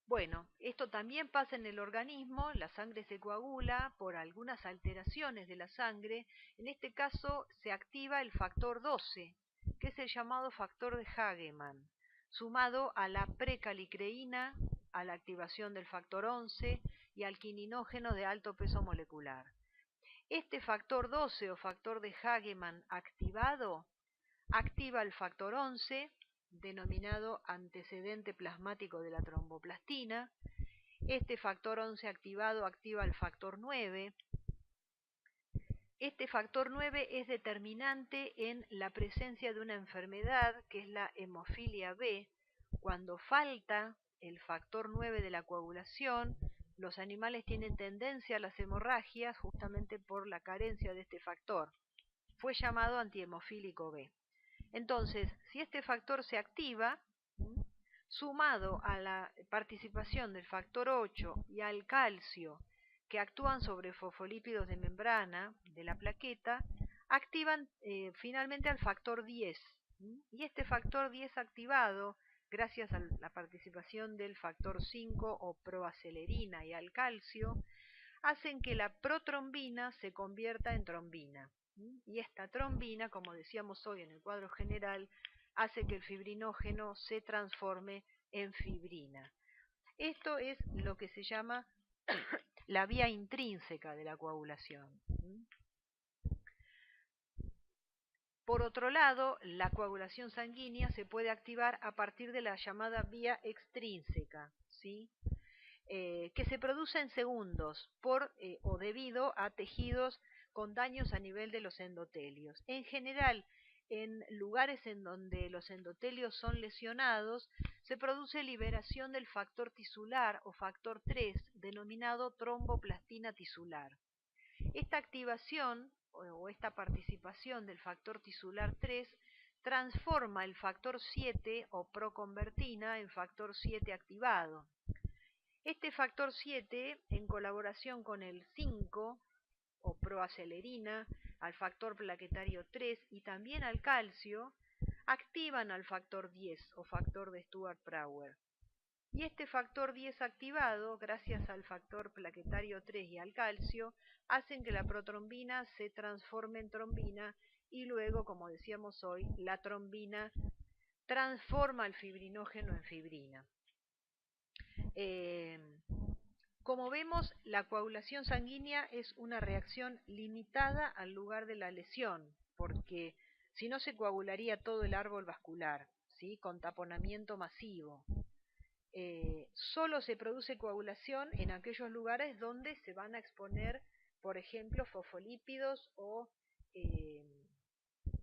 Bueno, esto también pasa en el organismo. La sangre se coagula por algunas alteraciones de la sangre. En este caso se activa el factor 12, que es el llamado factor de Hagemann, sumado a la precalicreína, a la activación del factor 11 y al quininógeno de alto peso molecular. Este factor 12 o factor de Hagemann activado activa el factor 11, denominado antecedente plasmático de la tromboplastina, Este factor 11 activado activa el factor 9. Este factor 9 es determinante en la presencia de una enfermedad que es la hemofilia B. Cuando falta el factor 9 de la coagulación, los animales tienen tendencia a las hemorragias justamente por la carencia de este factor. Fue llamado antihemofílico B. Entonces, si este factor se activa, sumado a la participación del factor 8 y al calcio, que actúan sobre fosfolípidos de membrana de la plaqueta, activan finalmente al factor 10. Y este factor 10 activado, gracias a la participación del factor 5 o proacelerina y al calcio, hacen que la protrombina se convierta en trombina. Y esta trombina, como decíamos hoy en el cuadro general, hace que el fibrinógeno se transforme en fibrina. Esto es lo que se llama la vía intrínseca de la coagulación. Por otro lado, la coagulación sanguínea se puede activar a partir de la llamada vía extrínseca, ¿sí? Que se produce en segundos o debido a tejidos con daños a nivel de los endotelios. En general, en lugares en donde los endotelios son lesionados, se produce liberación del factor tisular o factor 3, denominado tromboplastina tisular. Esta activación o esta participación del factor tisular 3 transforma el factor 7 o proconvertina en factor 7 activado. Este factor 7, en colaboración con el 5 o proacelerina, al factor plaquetario 3 y también al calcio, activan al factor 10 o factor de Stuart-Prauer. Y este factor 10 activado, gracias al factor plaquetario 3 y al calcio, hacen que la protrombina se transforme en trombina y luego, como decíamos hoy, la trombina transforma el fibrinógeno en fibrina. Como vemos, la coagulación sanguínea es una reacción limitada al lugar de la lesión, porque si no se coagularía todo el árbol vascular, ¿sí? Con taponamiento masivo. Solo se produce coagulación en aquellos lugares donde se van a exponer, por ejemplo, fosfolípidos o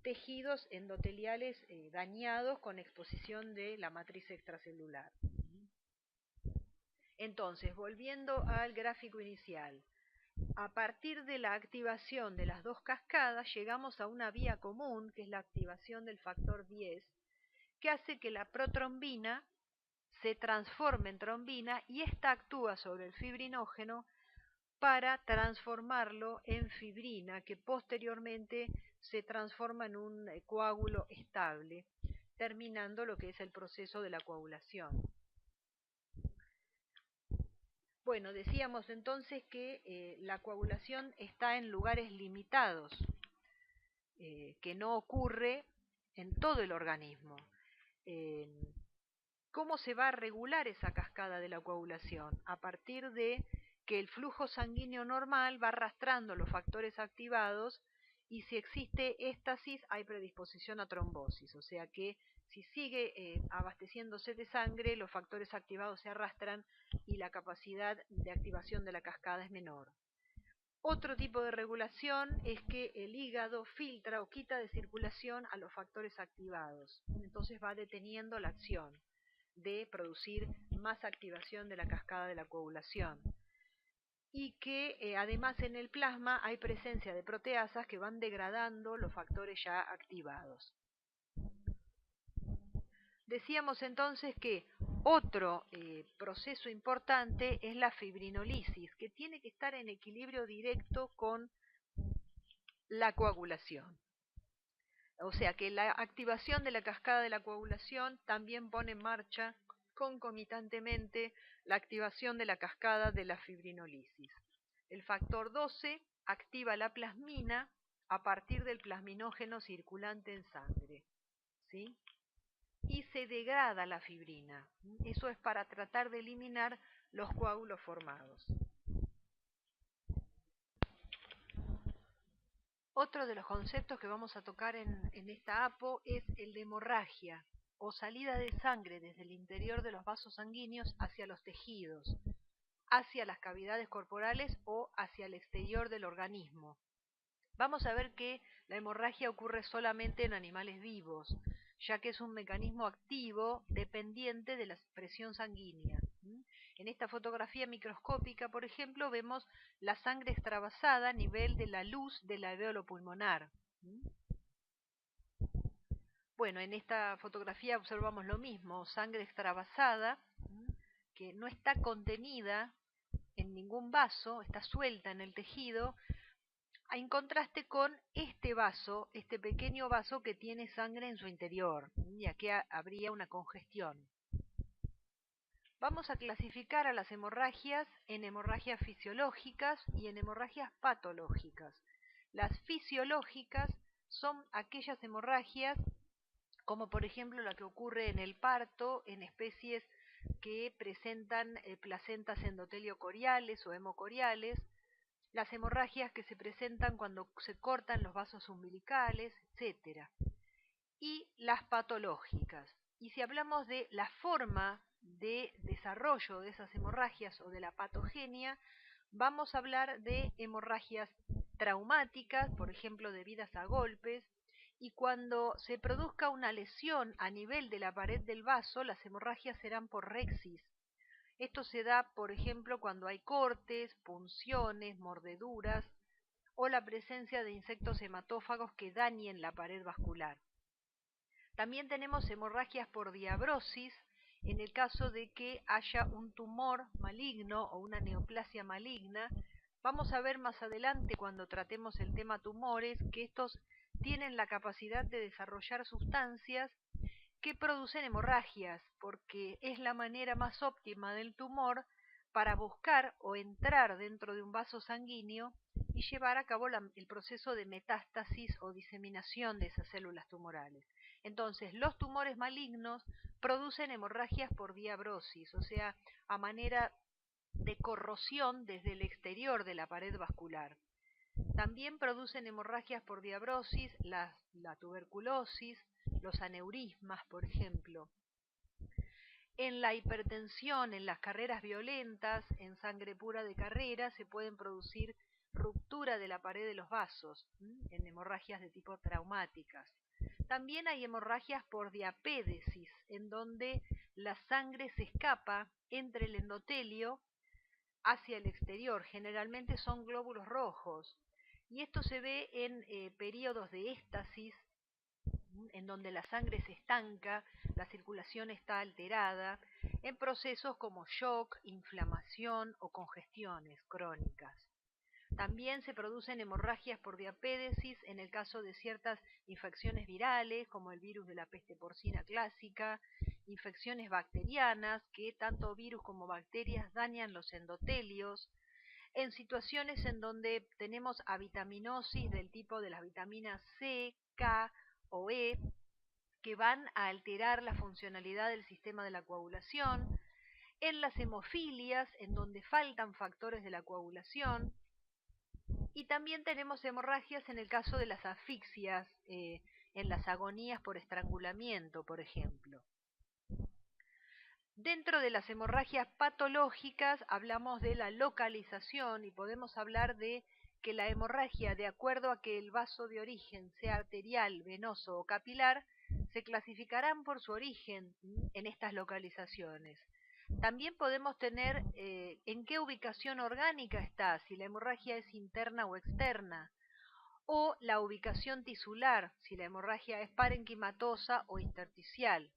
tejidos endoteliales dañados con exposición de la matriz extracelular. Entonces, volviendo al gráfico inicial, a partir de la activación de las dos cascadas llegamos a una vía común, que es la activación del factor 10, que hace que la protrombina se transforme en trombina y esta actúa sobre el fibrinógeno para transformarlo en fibrina, que posteriormente se transforma en un coágulo estable, terminando lo que es el proceso de la coagulación. Bueno, decíamos entonces que la coagulación está en lugares limitados, que no ocurre en todo el organismo. ¿Cómo se va a regular esa cascada de la coagulación? A partir de que el flujo sanguíneo normal va arrastrando los factores activados y si existe éstasis hay predisposición a trombosis, o sea que si sigue abasteciéndose de sangre, los factores activados se arrastran y la capacidad de activación de la cascada es menor. Otro tipo de regulación es que el hígado filtra o quita de circulación a los factores activados, entonces va deteniendo la acción de producir más activación de la cascada de la coagulación. Y que además en el plasma hay presencia de proteasas que van degradando los factores ya activados. Decíamos entonces que otro proceso importante es la fibrinolisis, que tiene que estar en equilibrio directo con la coagulación. O sea que la activación de la cascada de la coagulación también pone en marcha concomitantemente la activación de la cascada de la fibrinolisis. El factor 12 activa la plasmina a partir del plasminógeno circulante en sangre, ¿sí? Y se degrada la fibrina. Eso es para tratar de eliminar los coágulos formados. Otro de los conceptos que vamos a tocar en esta APO es el de hemorragia, o salida de sangre desde el interior de los vasos sanguíneos hacia los tejidos, hacia las cavidades corporales o hacia el exterior del organismo. Vamos a ver que la hemorragia ocurre solamente en animales vivos, ya que es un mecanismo activo dependiente de la presión sanguínea. En esta fotografía microscópica, por ejemplo, vemos la sangre extravasada a nivel de la luz del alvéolo pulmonar. Bueno, en esta fotografía observamos lo mismo, sangre extravasada, que no está contenida en ningún vaso, está suelta en el tejido, en contraste con este vaso, este pequeño vaso que tiene sangre en su interior, y aquí habría una congestión. Vamos a clasificar a las hemorragias en hemorragias fisiológicas y en hemorragias patológicas. Las fisiológicas son aquellas hemorragias como por ejemplo la que ocurre en el parto en especies que presentan placentas endotelio-coriales o hemocoriales, las hemorragias que se presentan cuando se cortan los vasos umbilicales, etc. Y las patológicas. Y si hablamos de la forma de desarrollo de esas hemorragias o de la patogenia, vamos a hablar de hemorragias traumáticas, por ejemplo, debidas a golpes, y cuando se produzca una lesión a nivel de la pared del vaso, las hemorragias serán por rexis. Esto se da, por ejemplo, cuando hay cortes, punciones, mordeduras o la presencia de insectos hematófagos que dañen la pared vascular. También tenemos hemorragias por diabrosis, en el caso de que haya un tumor maligno o una neoplasia maligna. Vamos a ver más adelante, cuando tratemos el tema tumores, que estos tienen la capacidad de desarrollar sustancias que producen hemorragias, porque es la manera más óptima del tumor para buscar o entrar dentro de un vaso sanguíneo y llevar a cabo el proceso de metástasis o diseminación de esas células tumorales. Entonces, los tumores malignos producen hemorragias por diabrosis, o sea, a manera de corrosión desde el exterior de la pared vascular. También producen hemorragias por diabrosis la tuberculosis, los aneurismas, por ejemplo. En la hipertensión, en las carreras violentas, en sangre pura de carrera, se pueden producir ruptura de la pared de los vasos, en hemorragias de tipo traumáticas. También hay hemorragias por diapédesis, en donde la sangre se escapa entre el endotelio hacia el exterior. Generalmente son glóbulos rojos. Y esto se ve en periodos de éstasis, en donde la sangre se estanca, la circulación está alterada, en procesos como shock, inflamación o congestiones crónicas. También se producen hemorragias por diapédesis en el caso de ciertas infecciones virales, como el virus de la peste porcina clásica, infecciones bacterianas, que tanto virus como bacterias dañan los endotelios, en situaciones en donde tenemos avitaminosis del tipo de las vitaminas C, K o E, que van a alterar la funcionalidad del sistema de la coagulación, en las hemofilias, en donde faltan factores de la coagulación, y también tenemos hemorragias en el caso de las asfixias, en las agonías por estrangulamiento, por ejemplo. Dentro de las hemorragias patológicas hablamos de la localización y podemos hablar de que la hemorragia, de acuerdo a que el vaso de origen sea arterial, venoso o capilar, se clasificarán por su origen en estas localizaciones. También podemos tener en qué ubicación orgánica está, si la hemorragia es interna o externa, o la ubicación tisular, si la hemorragia es parenquimatosa o intersticial.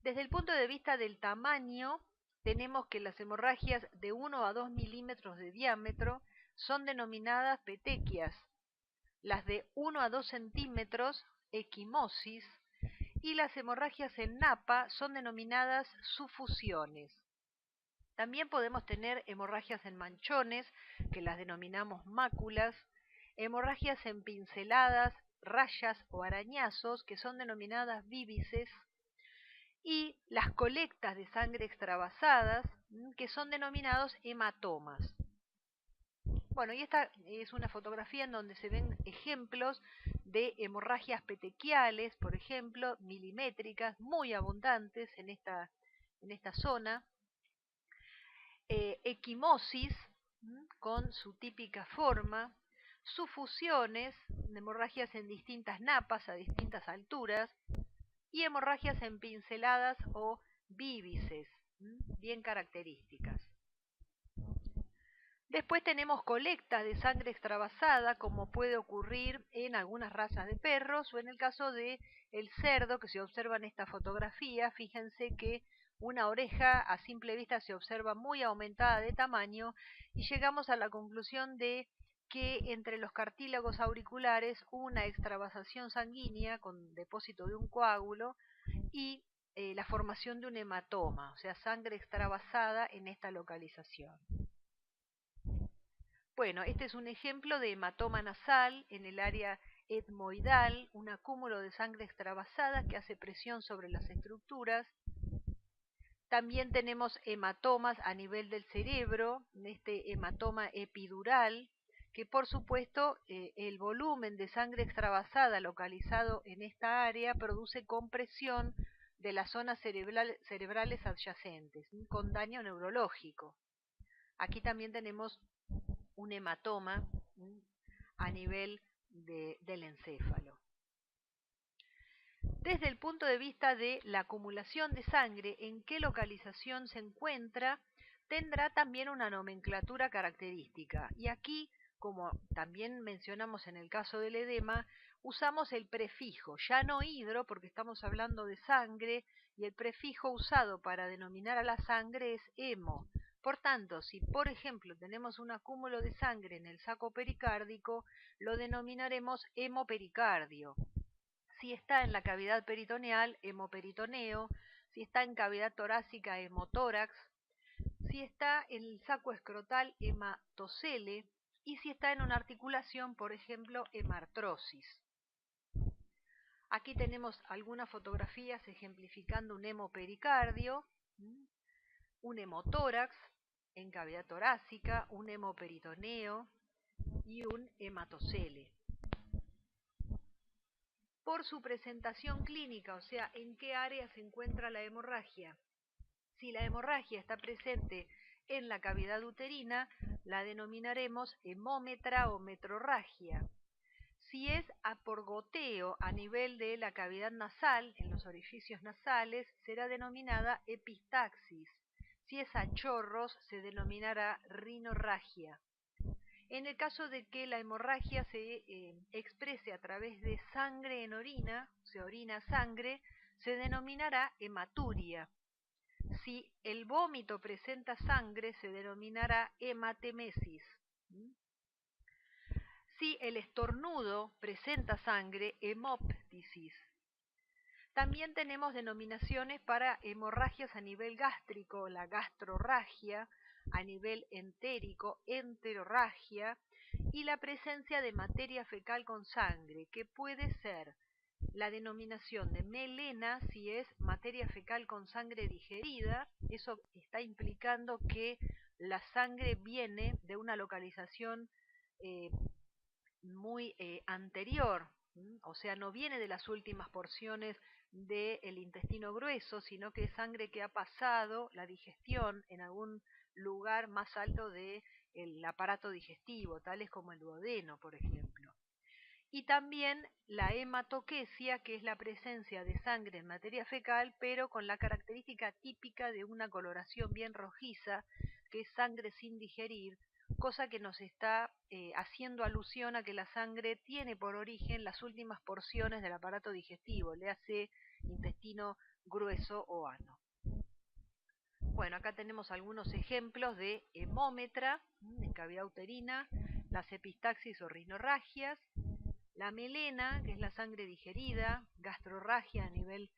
Desde el punto de vista del tamaño, tenemos que las hemorragias de 1 a 2 milímetros de diámetro son denominadas petequias, las de 1 a 2 centímetros, equimosis, y las hemorragias en napa son denominadas sufusiones. También podemos tener hemorragias en manchones, que las denominamos máculas, hemorragias en pinceladas, rayas o arañazos, que son denominadas víbices, y las colectas de sangre extravasadas, que son denominados hematomas. Bueno, y esta es una fotografía en donde se ven ejemplos de hemorragias petequiales, por ejemplo, milimétricas, muy abundantes en esta zona. equimosis con su típica forma, sufusiones, hemorragias en distintas napas a distintas alturas y hemorragias en pinceladas o víbices, bien características. Después tenemos colectas de sangre extravasada, como puede ocurrir en algunas razas de perros o en el caso de el cerdo que se observa en esta fotografía. Fíjense que una oreja a simple vista se observa muy aumentada de tamaño y llegamos a la conclusión de que entre los cartílagos auriculares una extravasación sanguínea con depósito de un coágulo y la formación de un hematoma, o sea, sangre extravasada en esta localización. Bueno, este es un ejemplo de hematoma nasal en el área etmoidal, un acúmulo de sangre extravasada que hace presión sobre las estructuras. También tenemos hematomas a nivel del cerebro, este hematoma epidural, que por supuesto el volumen de sangre extravasada localizado en esta área produce compresión de las zonas cerebrales adyacentes, con daño neurológico. Aquí también tenemos un hematoma a nivel del encéfalo. Desde el punto de vista de la acumulación de sangre, en qué localización se encuentra, tendrá también una nomenclatura característica. Y aquí, como también mencionamos en el caso del edema, usamos el prefijo, ya no hidro, porque estamos hablando de sangre, y el prefijo usado para denominar a la sangre es hemo. Por tanto, si por ejemplo tenemos un acúmulo de sangre en el saco pericárdico, lo denominaremos hemopericardio. Si está en la cavidad peritoneal, hemoperitoneo. Si está en cavidad torácica, hemotórax. Si está en el saco escrotal, hematocele. Y si está en una articulación, por ejemplo, hemartrosis. Aquí tenemos algunas fotografías ejemplificando un hemopericardio, un hemotórax en cavidad torácica, un hemoperitoneo y un hematocele. Por su presentación clínica, o sea, en qué área se encuentra la hemorragia. Si la hemorragia está presente en la cavidad uterina, la denominaremos hemómetra o metrorragia. Si es por goteo a nivel de la cavidad nasal, en los orificios nasales, será denominada epistaxis. Si es a chorros, se denominará rinorragia. En el caso de que la hemorragia se exprese a través de sangre en orina, se orina sangre, se denominará hematuria. Si el vómito presenta sangre, se denominará hematemesis. Si el estornudo presenta sangre, hemoptisis. También tenemos denominaciones para hemorragias a nivel gástrico, la gastrorragia, a nivel entérico, enterorragia, y la presencia de materia fecal con sangre, que puede ser la denominación de melena si es materia fecal con sangre digerida. Eso está implicando que la sangre viene de una localización muy anterior, o sea, no viene de las últimas porciones del intestino grueso, sino que es sangre que ha pasado la digestión en algún lugar más alto del aparato digestivo, tales como el duodeno, por ejemplo. Y también la hematoquesia, que es la presencia de sangre en materia fecal, pero con la característica típica de una coloración bien rojiza, que es sangre sin digerir, cosa que nos está haciendo alusión a que la sangre tiene por origen las últimas porciones del aparato digestivo, le hace intestino grueso o ano. Bueno, acá tenemos algunos ejemplos de hemómetra en cavidad uterina, las epistaxis o rinorragias, la melena, que es la sangre digerida, gastrorragia a nivel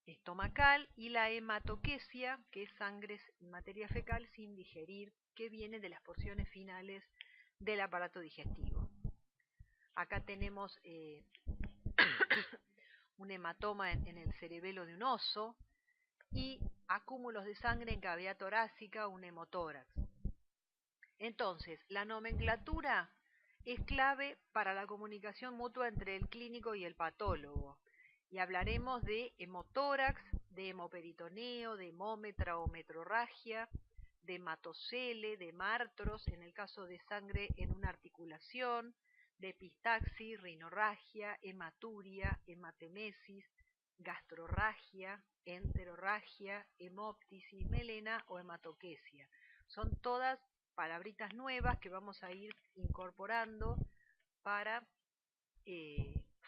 estomacal, y la hematoquesia, que es sangre en materia fecal sin digerir, que viene de las porciones finales del aparato digestivo. Acá tenemos un hematoma en el cerebelo de un oso y acúmulos de sangre en cavidad torácica, un hemotórax. Entonces, la nomenclatura es clave para la comunicación mutua entre el clínico y el patólogo. Y hablaremos de hemotórax, de hemoperitoneo, de hemómetra o metrorragia, de hematocele, de martros, en el caso de sangre en una articulación, de epistaxis, rinorragia, hematuria, hematemesis, gastrorragia, enterorragia, hemoptisis, melena o hematoquesia. Son todas palabritas nuevas que vamos a ir incorporando para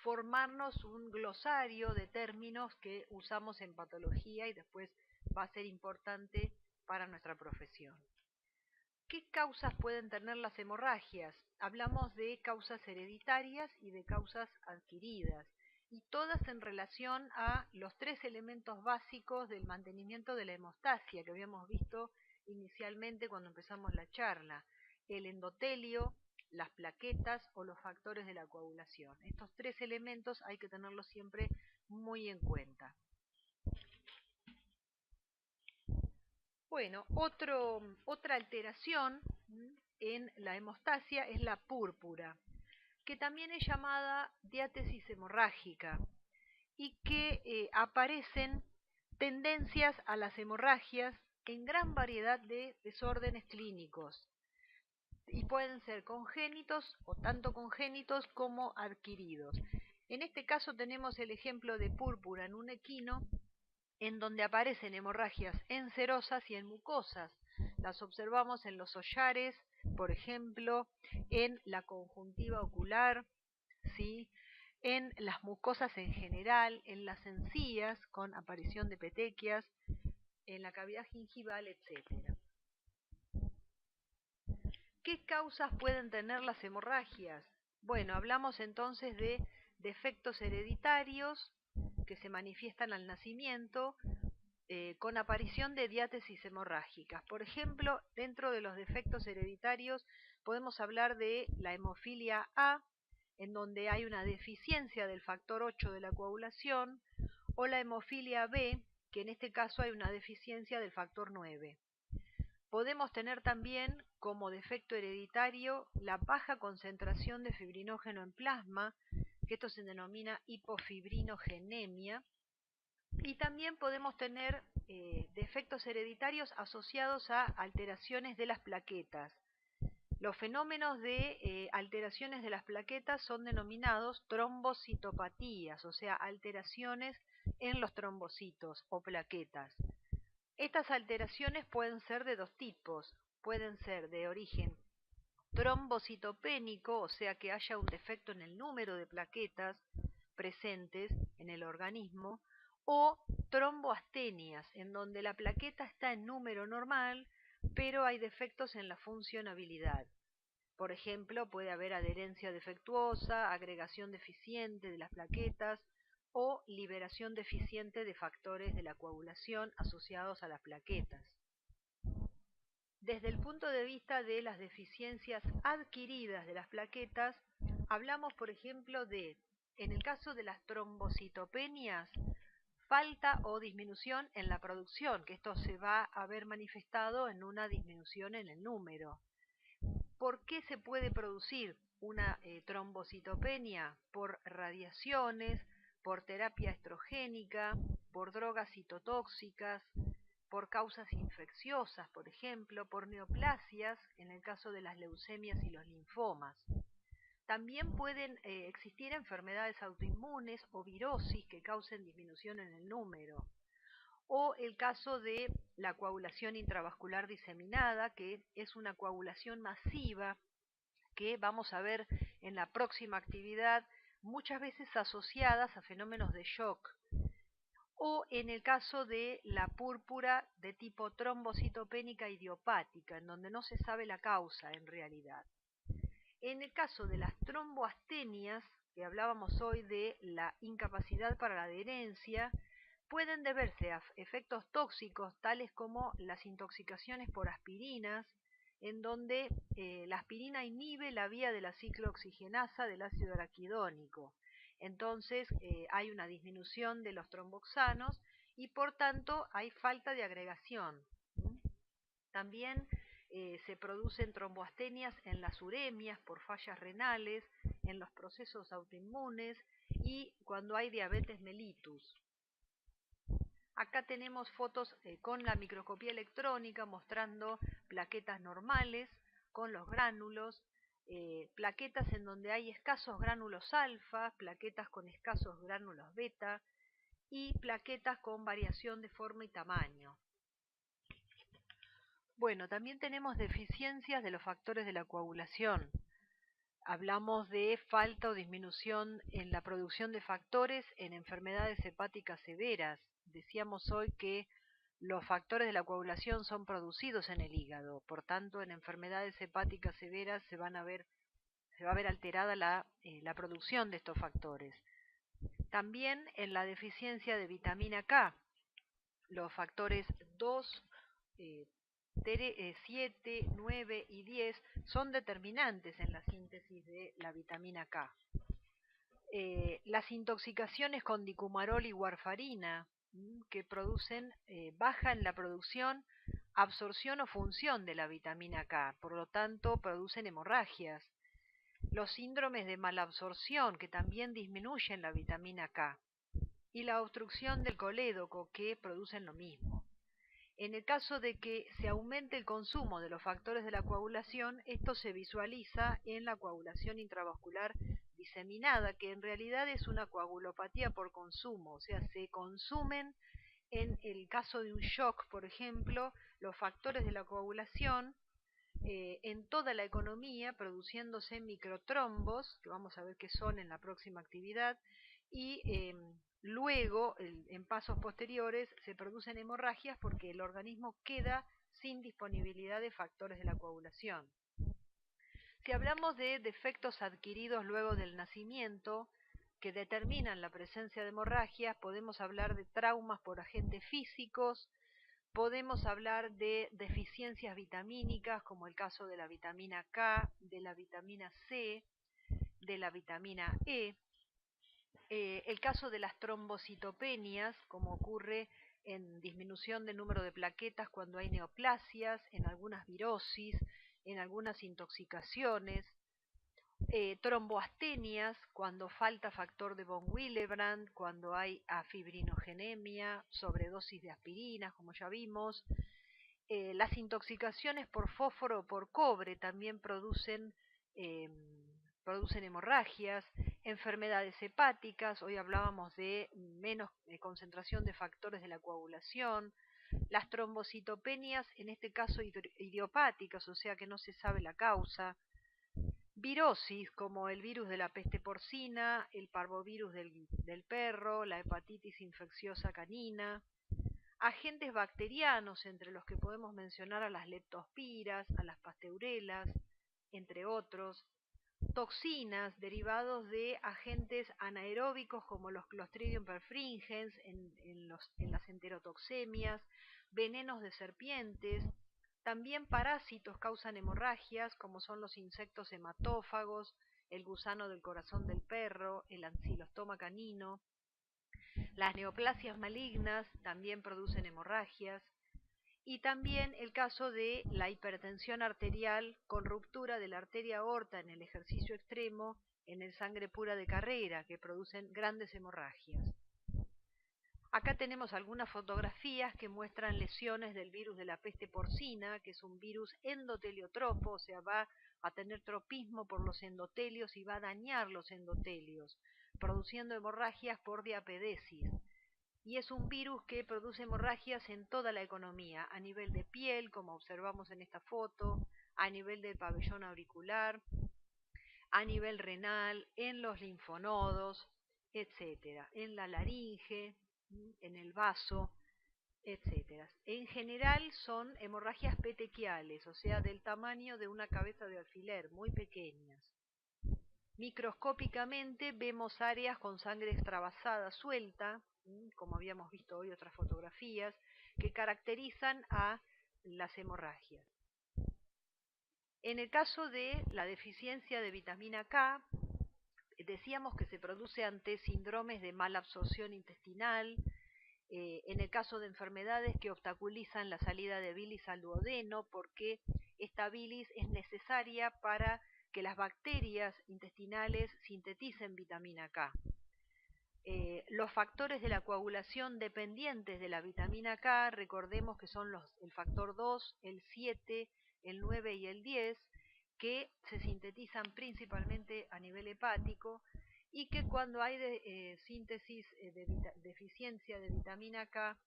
formarnos un glosario de términos que usamos en patología y después va a ser importante para nuestra profesión. ¿Qué causas pueden tener las hemorragias? Hablamos de causas hereditarias y de causas adquiridas, y todas en relación a los tres elementos básicos del mantenimiento de la hemostasia que habíamos visto inicialmente cuando empezamos la charla: el endotelio, las plaquetas o los factores de la coagulación. Estos tres elementos hay que tenerlos siempre muy en cuenta. Bueno, otra alteración en la hemostasia es la púrpura, que también es llamada diátesis hemorrágica, y que aparecen tendencias a las hemorragias en gran variedad de desórdenes clínicos, y pueden ser congénitos o tanto congénitos como adquiridos. En este caso tenemos el ejemplo de púrpura en un equino, en donde aparecen hemorragias en serosas y en mucosas. Las observamos en los hollares, por ejemplo, en la conjuntiva ocular, ¿sí?, en las mucosas en general, en las encías con aparición de petequias, en la cavidad gingival, etc. ¿Qué causas pueden tener las hemorragias? Bueno, hablamos entonces de defectos hereditarios que se manifiestan al nacimiento, con aparición de diátesis hemorrágicas. Por ejemplo, dentro de los defectos hereditarios podemos hablar de la hemofilia A, en donde hay una deficiencia del factor 8 de la coagulación, o la hemofilia B, que en este caso hay una deficiencia del factor 9. Podemos tener también como defecto hereditario la baja concentración de fibrinógeno en plasma, que esto se denomina hipofibrinogenemia, y también podemos tener defectos hereditarios asociados a alteraciones de las plaquetas. Los fenómenos de alteraciones de las plaquetas son denominados trombocitopatías, o sea, alteraciones en los trombocitos o plaquetas. Estas alteraciones pueden ser de dos tipos: pueden ser de origen trombocitopénico, o sea que haya un defecto en el número de plaquetas presentes en el organismo, o tromboastenias, en donde la plaqueta está en número normal, pero hay defectos en la funcionabilidad. Por ejemplo, puede haber adherencia defectuosa, agregación deficiente de las plaquetas o liberación deficiente de factores de la coagulación asociados a las plaquetas. Desde el punto de vista de las deficiencias adquiridas de las plaquetas, hablamos, por ejemplo, de, en el caso de las trombocitopenias, falta o disminución en la producción, que esto se va a ver manifestado en una disminución en el número. ¿Por qué se puede producir una trombocitopenia? Por radiaciones, por terapia estrogénica, por drogas citotóxicas, por causas infecciosas, por ejemplo, por neoplasias, en el caso de las leucemias y los linfomas. También pueden existir enfermedades autoinmunes o virosis que causen disminución en el número, o el caso de la coagulación intravascular diseminada, que es una coagulación masiva que vamos a ver en la próxima actividad, muchas veces asociadas a fenómenos de shock, o en el caso de la púrpura de tipo trombocitopénica idiopática, en donde no se sabe la causa en realidad. En el caso de las tromboastenias, que hablábamos hoy de la incapacidad para la adherencia, pueden deberse a efectos tóxicos tales como las intoxicaciones por aspirinas, en donde la aspirina inhibe la vía de la ciclooxigenasa del ácido araquidónico. Entonces hay una disminución de los tromboxanos y por tanto hay falta de agregación. También se producen tromboastenias en las uremias por fallas renales, en los procesos autoinmunes y cuando hay diabetes mellitus. Acá tenemos fotos con la microscopía electrónica mostrando plaquetas normales con los gránulos, plaquetas en donde hay escasos gránulos alfa, plaquetas con escasos gránulos beta y plaquetas con variación de forma y tamaño. Bueno, también tenemos deficiencias de los factores de la coagulación. Hablamos de falta o disminución en la producción de factores en enfermedades hepáticas severas. Decíamos hoy que los factores de la coagulación son producidos en el hígado, por tanto en enfermedades hepáticas severas se va a ver alterada la producción de estos factores. También en la deficiencia de vitamina K, los factores 2, 7, 9 y 10 son determinantes en la síntesis de la vitamina K. Las intoxicaciones con dicumarol y warfarina que producen baja en la producción, absorción o función de la vitamina K, por lo tanto producen hemorragias. Los síndromes de malabsorción que también disminuyen la vitamina K y la obstrucción del colédoco que producen lo mismo. En el caso de que se aumente el consumo de los factores de la coagulación, esto se visualiza en la coagulación intravascular diseminada, que en realidad es una coagulopatía por consumo, o sea, se consumen en el caso de un shock, por ejemplo, los factores de la coagulación en toda la economía, produciéndose microtrombos, que vamos a ver qué son en la próxima actividad, y luego, en pasos posteriores, se producen hemorragias porque el organismo queda sin disponibilidad de factores de la coagulación. Si hablamos de defectos adquiridos luego del nacimiento, que determinan la presencia de hemorragias, podemos hablar de traumas por agentes físicos, podemos hablar de deficiencias vitamínicas, como el caso de la vitamina K, de la vitamina C, de la vitamina E, el caso de las trombocitopenias, como ocurre en disminución del número de plaquetas cuando hay neoplasias, en algunas virosis, en algunas intoxicaciones, tromboastenias, cuando falta factor de von Willebrand, cuando hay afibrinogenemia, sobredosis de aspirinas, como ya vimos. Las intoxicaciones por fósforo o por cobre también producen hemorragias, enfermedades hepáticas, hoy hablábamos de menos concentración de factores de la coagulación, las trombocitopenias, en este caso idiopáticas, o sea que no se sabe la causa, virosis como el virus de la peste porcina, el parvovirus del perro, la hepatitis infecciosa canina, agentes bacterianos entre los que podemos mencionar a las leptospiras, a las pasteurelas, entre otros, toxinas derivados de agentes anaeróbicos como los Clostridium perfringens en las enterotoxemias, venenos de serpientes, también parásitos causan hemorragias como son los insectos hematófagos, el gusano del corazón del perro, el ancilostoma canino. Las neoplasias malignas también producen hemorragias. Y también el caso de la hipertensión arterial con ruptura de la arteria aorta en el ejercicio extremo, en el sangre pura de carrera, que producen grandes hemorragias. Acá tenemos algunas fotografías que muestran lesiones del virus de la peste porcina, que es un virus endoteliotropo, o sea, va a tener tropismo por los endotelios y va a dañar los endotelios, produciendo hemorragias por diapedesis. Y es un virus que produce hemorragias en toda la economía, a nivel de piel, como observamos en esta foto, a nivel del pabellón auricular, a nivel renal, en los linfonodos, etcétera, en la laringe, en el vaso, etcétera. En general son hemorragias petequiales, o sea, del tamaño de una cabeza de alfiler, muy pequeñas. Microscópicamente vemos áreas con sangre extravasada suelta, como habíamos visto hoy otras fotografías, que caracterizan a las hemorragias. En el caso de la deficiencia de vitamina K, decíamos que se produce ante síndromes de mala absorción intestinal, en el caso de enfermedades que obstaculizan la salida de bilis al duodeno, porque esta bilis es necesaria para que las bacterias intestinales sinteticen vitamina K. Los factores de la coagulación dependientes de la vitamina K, recordemos que son el factor 2, el 7, el 9 y el 10, que se sintetizan principalmente a nivel hepático y que cuando hay deficiencia de vitamina K,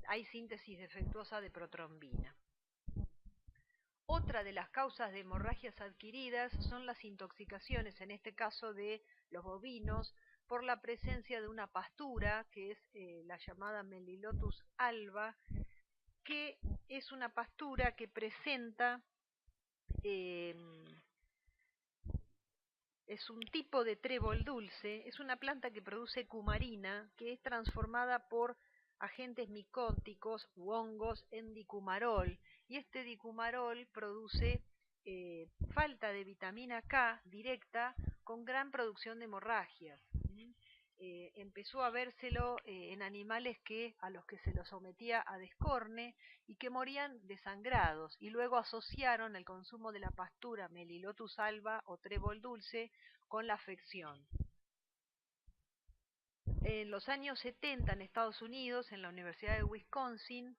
hay síntesis defectuosa de protrombina. Otra de las causas de hemorragias adquiridas son las intoxicaciones, en este caso de los bovinos, por la presencia de una pastura, que es la llamada Melilotus alba, que es una pastura que presenta, es un tipo de trébol dulce, es una planta que produce cumarina, que es transformada por agentes micóticos u hongos en dicumarol, y este dicumarol produce falta de vitamina K directa con gran producción de hemorragias. Empezó a vérselo en animales a los que se los sometía a descorne y que morían desangrados, y luego asociaron el consumo de la pastura Melilotus alba o trébol dulce con la afección. En los años 70 en Estados Unidos, en la Universidad de Wisconsin,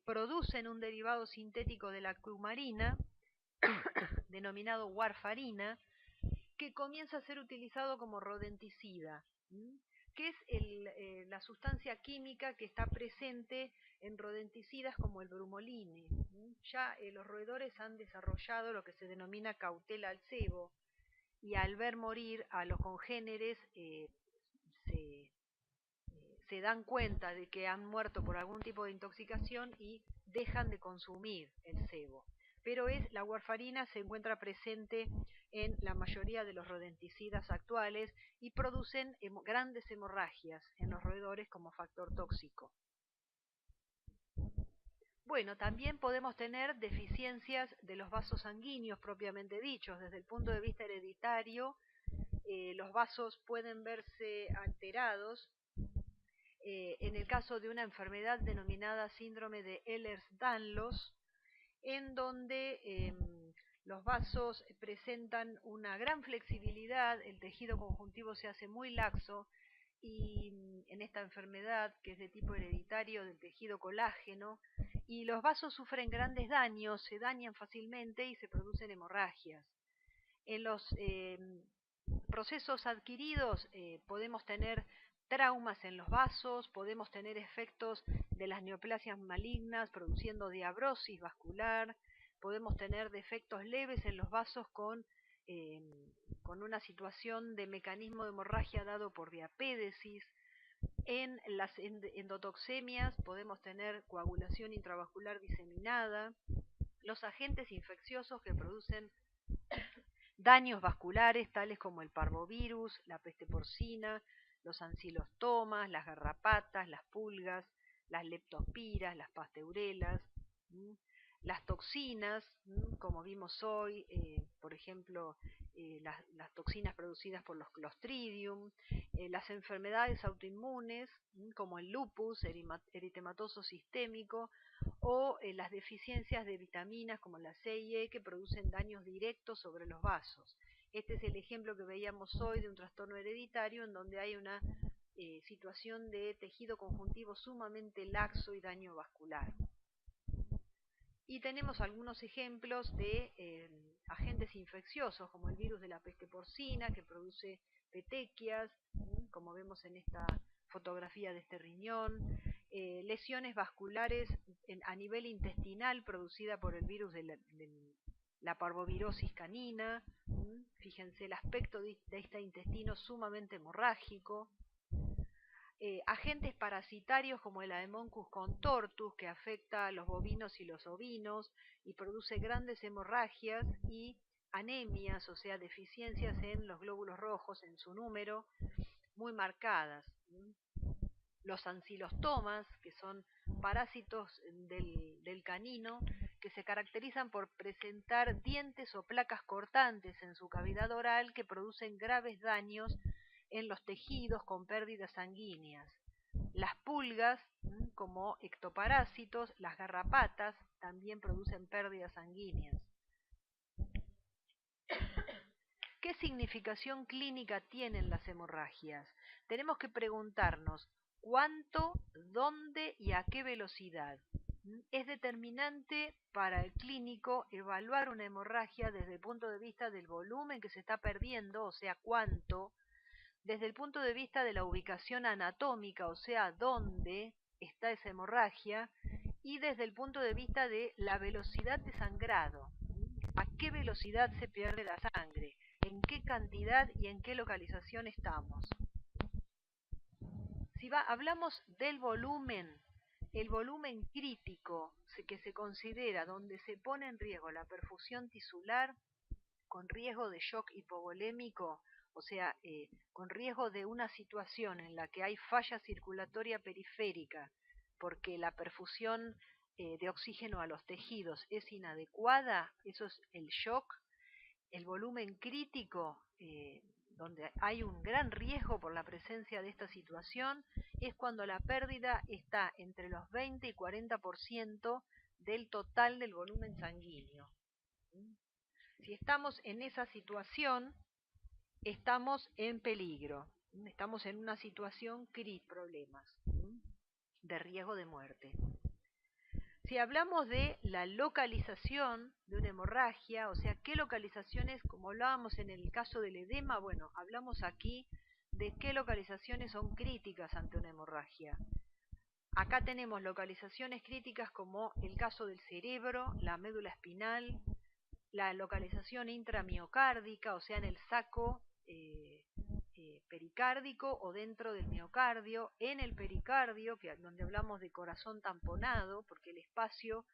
producen un derivado sintético de la cumarina denominado warfarina, que comienza a ser utilizado como rodenticida, que es la sustancia química que está presente en rodenticidas como el brumoline. Ya los roedores han desarrollado lo que se denomina cautela al cebo, y al ver morir a los congéneres se dan cuenta de que han muerto por algún tipo de intoxicación y dejan de consumir el cebo. Pero la warfarina se encuentra presente en la mayoría de los rodenticidas actuales y producen grandes hemorragias en los roedores como factor tóxico. Bueno, también podemos tener deficiencias de los vasos sanguíneos propiamente dichos. Desde el punto de vista hereditario, los vasos pueden verse alterados en el caso de una enfermedad denominada síndrome de Ehlers-Danlos, en donde los vasos presentan una gran flexibilidad, el tejido conjuntivo se hace muy laxo, y en esta enfermedad, que es de tipo hereditario del tejido colágeno, y los vasos sufren grandes daños, se dañan fácilmente y se producen hemorragias. En los procesos adquiridos podemos tener traumas en los vasos, podemos tener efectos de las neoplasias malignas produciendo diabrosis vascular, podemos tener defectos leves en los vasos con una situación de mecanismo de hemorragia dado por diapédesis. En las endotoxemias podemos tener coagulación intravascular diseminada, los agentes infecciosos que producen daños vasculares tales como el parvovirus, la peste porcina, los ancilostomas, las garrapatas, las pulgas, las leptospiras, las pasteurelas, las toxinas, como vimos hoy, por ejemplo, las toxinas producidas por los Clostridium, las enfermedades autoinmunes, como el lupus eritematoso sistémico, o las deficiencias de vitaminas como la C y E que producen daños directos sobre los vasos. Este es el ejemplo que veíamos hoy de un trastorno hereditario en donde hay una situación de tejido conjuntivo sumamente laxo y daño vascular. Y tenemos algunos ejemplos de agentes infecciosos como el virus de la peste porcina que produce petequias, como vemos en esta fotografía de este riñón, lesiones vasculares a nivel intestinal producida por el virus de la parvovirosis canina. Fíjense el aspecto de este intestino sumamente hemorrágico. Agentes parasitarios como el Haemococcus contortus, que afecta a los bovinos y los ovinos y produce grandes hemorragias y anemias, o sea, deficiencias en los glóbulos rojos, en su número, muy marcadas. Los ancilostomas, que son parásitos del canino, que se caracterizan por presentar dientes o placas cortantes en su cavidad oral que producen graves daños en los tejidos con pérdidas sanguíneas. Las pulgas, como ectoparásitos, las garrapatas, también producen pérdidas sanguíneas. ¿Qué significación clínica tienen las hemorragias? Tenemos que preguntarnos cuánto, dónde y a qué velocidad. Es determinante para el clínico evaluar una hemorragia desde el punto de vista del volumen que se está perdiendo, o sea, cuánto, desde el punto de vista de la ubicación anatómica, o sea, dónde está esa hemorragia, y desde el punto de vista de la velocidad de sangrado. ¿A qué velocidad se pierde la sangre? ¿En qué cantidad y en qué localización estamos? Si hablamos del volumen, el volumen crítico que se considera donde se pone en riesgo la perfusión tisular con riesgo de shock hipovolémico, o sea, con riesgo de una situación en la que hay falla circulatoria periférica, porque la perfusión de oxígeno a los tejidos es inadecuada, eso es el shock. El volumen crítico, donde hay un gran riesgo por la presencia de esta situación, es cuando la pérdida está entre los 20 y 40% del total del volumen sanguíneo. Si estamos en esa situación, estamos en peligro, estamos en una situación crítica, problemas de riesgo de muerte. Si hablamos de la localización de una hemorragia, o sea, qué localizaciones, como hablábamos en el caso del edema, bueno, hablamos aquí de qué localizaciones son críticas ante una hemorragia. Acá tenemos localizaciones críticas como el caso del cerebro, la médula espinal, la localización intramiocárdica, o sea, en el saco pericárdico o dentro del miocardio, en el pericardio, donde hablamos de corazón tamponado, porque el espacio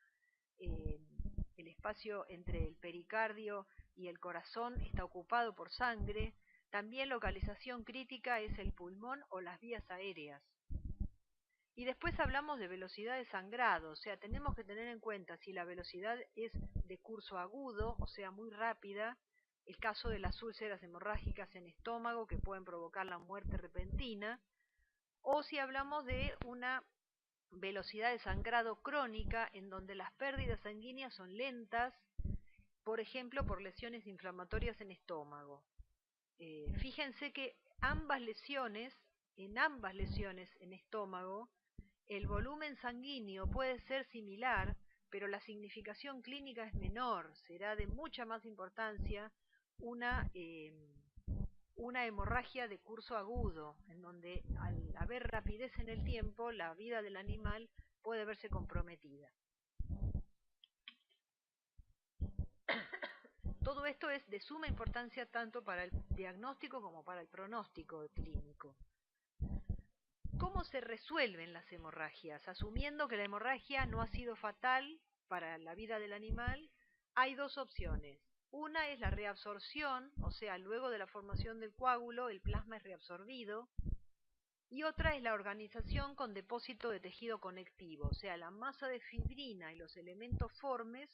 entre el pericardio y el corazón está ocupado por sangre. También localización crítica es el pulmón o las vías aéreas. Y después hablamos de velocidad de sangrado, o sea, tenemos que tener en cuenta si la velocidad es de curso agudo, o sea, muy rápida, el caso de las úlceras hemorrágicas en estómago que pueden provocar la muerte repentina, o si hablamos de una velocidad de sangrado crónica en donde las pérdidas sanguíneas son lentas, por ejemplo, por lesiones inflamatorias en estómago. Fíjense que en ambas lesiones en estómago, el volumen sanguíneo puede ser similar, pero la significación clínica es menor, será de mucha más importancia una hemorragia de curso agudo, en donde al haber rapidez en el tiempo, la vida del animal puede verse comprometida. Todo esto es de suma importancia tanto para el diagnóstico como para el pronóstico clínico. ¿Cómo se resuelven las hemorragias? Asumiendo que la hemorragia no ha sido fatal para la vida del animal, hay dos opciones. Una es la reabsorción, o sea, luego de la formación del coágulo, el plasma es reabsorbido. Y otra es la organización con depósito de tejido conectivo, o sea, la masa de fibrina y los elementos formes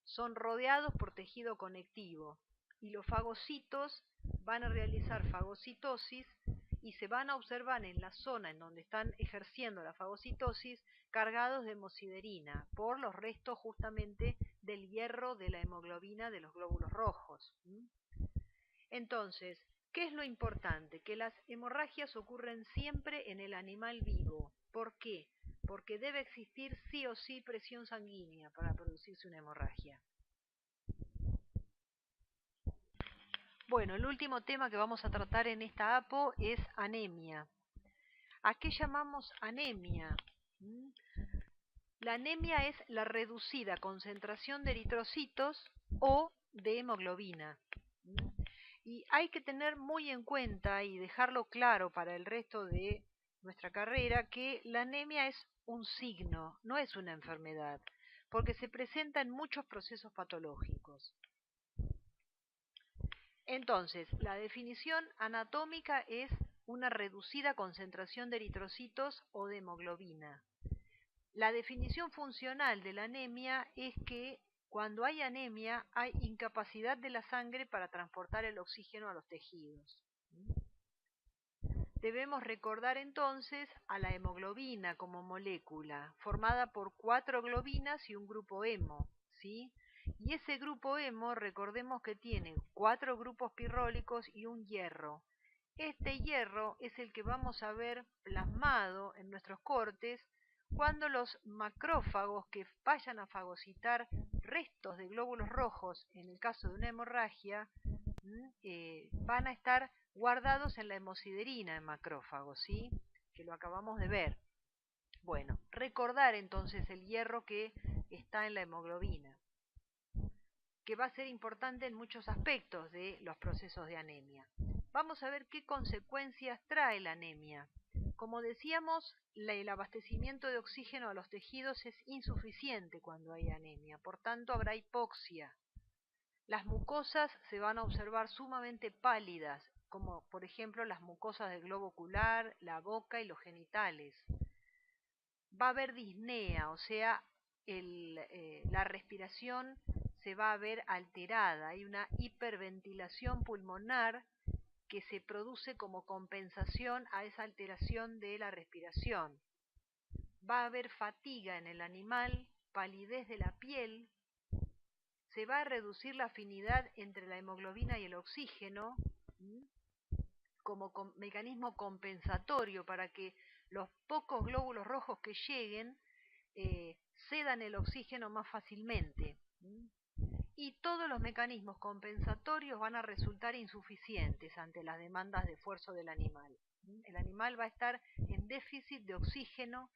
son rodeados por tejido conectivo. Y los fagocitos van a realizar fagocitosis y se van a observar en la zona en donde están ejerciendo la fagocitosis cargados de hemosiderina por los restos justamente del hierro de la hemoglobina de los glóbulos rojos. Entonces, ¿qué es lo importante? Que las hemorragias ocurren siempre en el animal vivo. ¿Por qué? Porque debe existir sí o sí presión sanguínea para producirse una hemorragia. Bueno, el último tema que vamos a tratar en esta APO es anemia. ¿A qué llamamos anemia? La anemia es la reducida concentración de eritrocitos o de hemoglobina. Y hay que tener muy en cuenta y dejarlo claro para el resto de nuestra carrera que la anemia es un signo, no es una enfermedad, porque se presenta en muchos procesos patológicos. Entonces, la definición anatómica es una reducida concentración de eritrocitos o de hemoglobina. La definición funcional de la anemia es que cuando hay anemia hay incapacidad de la sangre para transportar el oxígeno a los tejidos. Debemos recordar entonces a la hemoglobina como molécula, formada por 4 globinas y un grupo hemo, ¿sí? Y ese grupo hemo, recordemos que tiene 4 grupos pirrólicos y un hierro. Este hierro es el que vamos a ver plasmado en nuestros cortes cuando los macrófagos que vayan a fagocitar restos de glóbulos rojos, en el caso de una hemorragia, van a estar guardados en la hemosiderina en macrófagos, ¿sí? Que lo acabamos de ver. Bueno, recordar entonces el hierro que está en la hemoglobina, que va a ser importante en muchos aspectos de los procesos de anemia. Vamos a ver qué consecuencias trae la anemia. Como decíamos, el abastecimiento de oxígeno a los tejidos es insuficiente cuando hay anemia, por tanto habrá hipoxia. Las mucosas se van a observar sumamente pálidas, como por ejemplo las mucosas del globo ocular, la boca y los genitales. Va a haber disnea, o sea, la respiración se va a ver alterada. Hay una hiperventilación pulmonar que se produce como compensación a esa alteración de la respiración. Va a haber fatiga en el animal, palidez de la piel, se va a reducir la afinidad entre la hemoglobina y el oxígeno como mecanismo compensatorio para que los pocos glóbulos rojos que lleguen cedan el oxígeno más fácilmente. Y todos los mecanismos compensatorios van a resultar insuficientes ante las demandas de esfuerzo del animal. El animal va a estar en déficit de oxígeno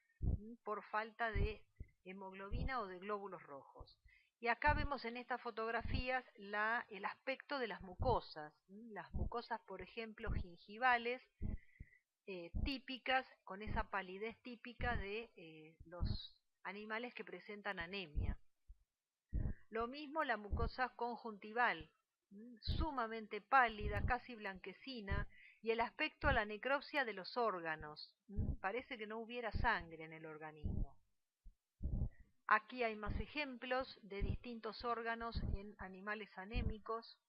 por falta de hemoglobina o de glóbulos rojos. Y acá vemos en estas fotografías el aspecto de las mucosas. Las mucosas, por ejemplo, gingivales, típicas, con esa palidez típica de los animales que presentan anemia. Lo mismo la mucosa conjuntival, sumamente pálida, casi blanquecina, y el aspecto a la necropsia de los órganos. Parece que no hubiera sangre en el organismo. Aquí hay más ejemplos de distintos órganos en animales anémicos.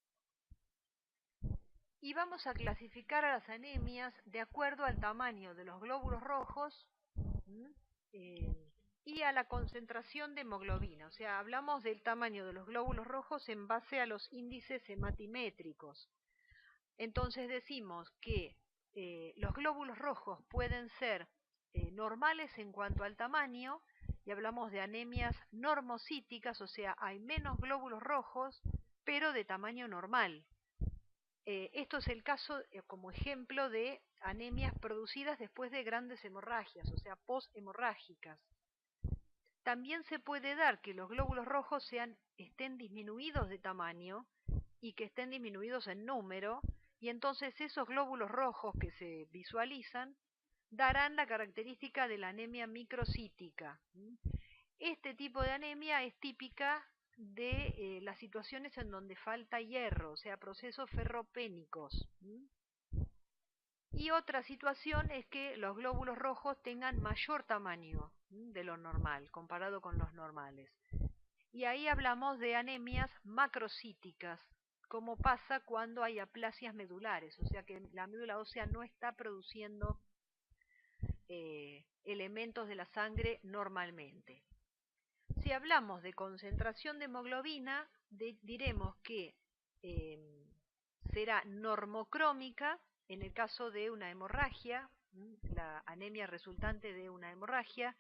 Y vamos a clasificar a las anemias de acuerdo al tamaño de los glóbulos rojos y a la concentración de hemoglobina. O sea, hablamos del tamaño de los glóbulos rojos en base a los índices hematimétricos. Entonces decimos que los glóbulos rojos pueden ser normales en cuanto al tamaño, y hablamos de anemias normocíticas, o sea, hay menos glóbulos rojos, pero de tamaño normal. Esto es el caso, como ejemplo, de anemias producidas después de grandes hemorragias, o sea, poshemorrágicas. También se puede dar que los glóbulos rojos estén disminuidos de tamaño y que estén disminuidos en número, y entonces esos glóbulos rojos que se visualizan darán la característica de la anemia microcítica. Este tipo de anemia es típica de las situaciones en donde falta hierro, o sea, procesos ferropénicos. Y otra situación es que los glóbulos rojos tengan mayor tamaño de lo normal, comparado con los normales. Y ahí hablamos de anemias macrocíticas, como pasa cuando hay aplasias medulares, o sea que la médula ósea no está produciendo elementos de la sangre normalmente. Si hablamos de concentración de hemoglobina, diremos que será normocrómica en el caso de una hemorragia, la anemia resultante de una hemorragia,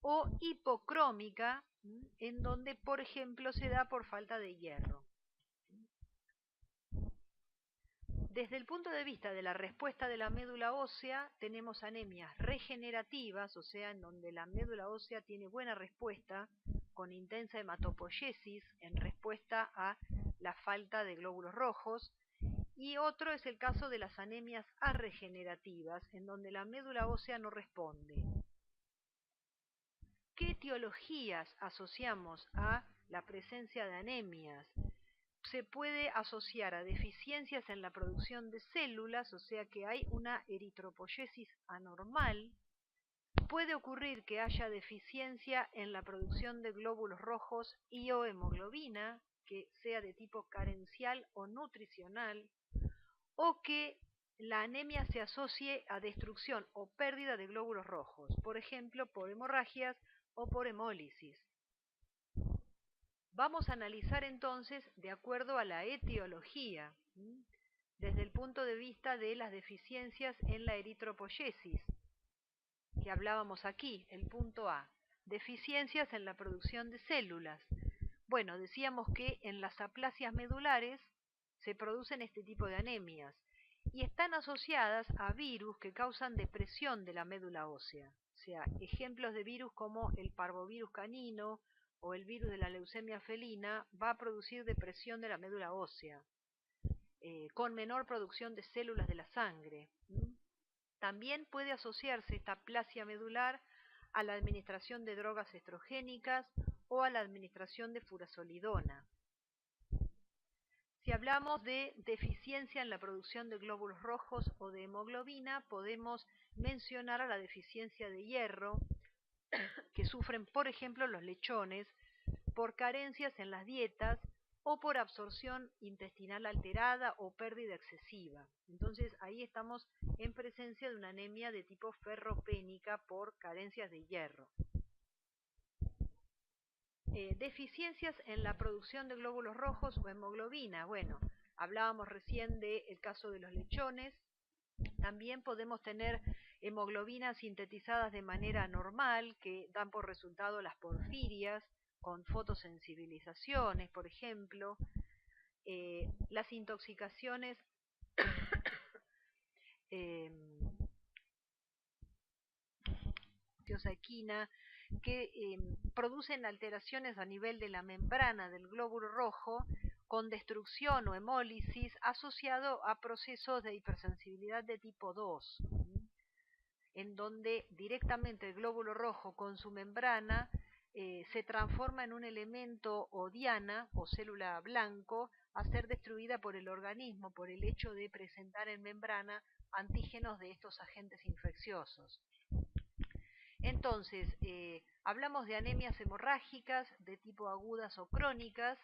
o hipocrómica, en donde, por ejemplo, se da por falta de hierro. Desde el punto de vista de la respuesta de la médula ósea, tenemos anemias regenerativas, o sea, en donde la médula ósea tiene buena respuesta, con intensa hematopoiesis en respuesta a la falta de glóbulos rojos, y otro es el caso de las anemias arregenerativas, en donde la médula ósea no responde. ¿Qué etiologías asociamos a la presencia de anemias? Se puede asociar a deficiencias en la producción de células, o sea que hay una eritropoiesis anormal. Puede ocurrir que haya deficiencia en la producción de glóbulos rojos y o hemoglobina, que sea de tipo carencial o nutricional, o que la anemia se asocie a destrucción o pérdida de glóbulos rojos, por ejemplo, por hemorragias o por hemólisis. Vamos a analizar entonces de acuerdo a la etiología, desde el punto de vista de las deficiencias en la eritropoyesis, que hablábamos aquí, el punto A, deficiencias en la producción de células. Bueno, decíamos que en las aplasias medulares se producen este tipo de anemias y están asociadas a virus que causan depresión de la médula ósea. O sea, ejemplos de virus como el parvovirus canino o el virus de la leucemia felina va a producir depresión de la médula ósea, con menor producción de células de la sangre. También puede asociarse esta aplasia medular a la administración de drogas estrogénicas o a la administración de furazolidona. Si hablamos de deficiencia en la producción de glóbulos rojos o de hemoglobina, podemos mencionar a la deficiencia de hierro que sufren, por ejemplo, los lechones por carencias en las dietas o por absorción intestinal alterada o pérdida excesiva. Entonces ahí estamos en presencia de una anemia de tipo ferropénica por carencias de hierro. Deficiencias en la producción de glóbulos rojos o hemoglobina. Bueno, hablábamos recién del caso de los lechones. También podemos tener hemoglobinas sintetizadas de manera normal que dan por resultado las porfirias con fotosensibilizaciones, por ejemplo. Las intoxicaciones equina que producen alteraciones a nivel de la membrana del glóbulo rojo con destrucción o hemólisis asociado a procesos de hipersensibilidad de tipo 2, en donde directamente el glóbulo rojo con su membrana se transforma en un elemento o diana o célula blanco a ser destruida por el organismo por el hecho de presentar en membrana antígenos de estos agentes infecciosos. Entonces, hablamos de anemias hemorrágicas de tipo agudas o crónicas,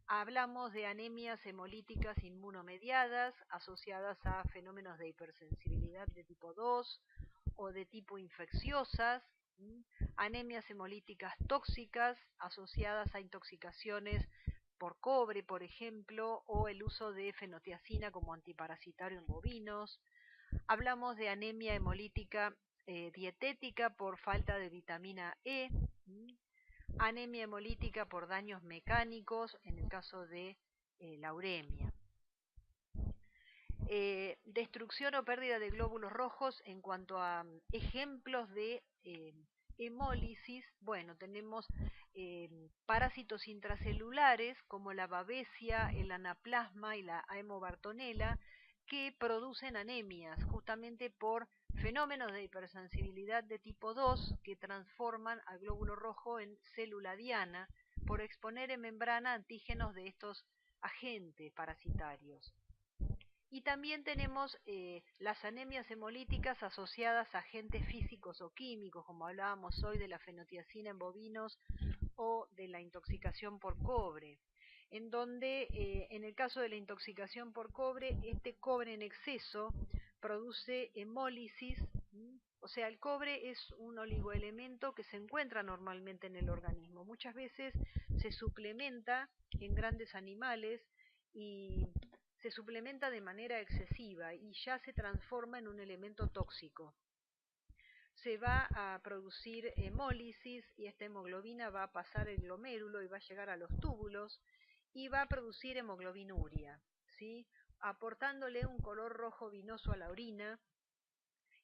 hablamos de anemias hemolíticas inmunomediadas asociadas a fenómenos de hipersensibilidad de tipo 2 o de tipo infecciosas, anemias hemolíticas tóxicas asociadas a intoxicaciones por cobre, por ejemplo, o el uso de fenotiacina como antiparasitario en bovinos. Hablamos de anemia hemolítica dietética por falta de vitamina E, anemia hemolítica por daños mecánicos en el caso de la uremia. Destrucción o pérdida de glóbulos rojos en cuanto a ejemplos de hemólisis. Bueno, tenemos parásitos intracelulares como la babesia, el anaplasma y la aemobartonela que producen anemias justamente por fenómenos de hipersensibilidad de tipo 2 que transforman al glóbulo rojo en célula diana por exponer en membrana antígenos de estos agentes parasitarios. Y también tenemos las anemias hemolíticas asociadas a agentes físicos o químicos, como hablábamos hoy de la fenotiacina en bovinos o de la intoxicación por cobre, en donde en el caso de la intoxicación por cobre, este cobre en exceso produce hemólisis, o sea, el cobre es un oligoelemento que se encuentra normalmente en el organismo. Muchas veces se suplementa en grandes animales y se suplementa de manera excesiva y ya se transforma en un elemento tóxico. Se va a producir hemólisis y esta hemoglobina va a pasar el glomérulo y va a llegar a los túbulos y va a producir hemoglobinuria, ¿sí? Aportándole un color rojo vinoso a la orina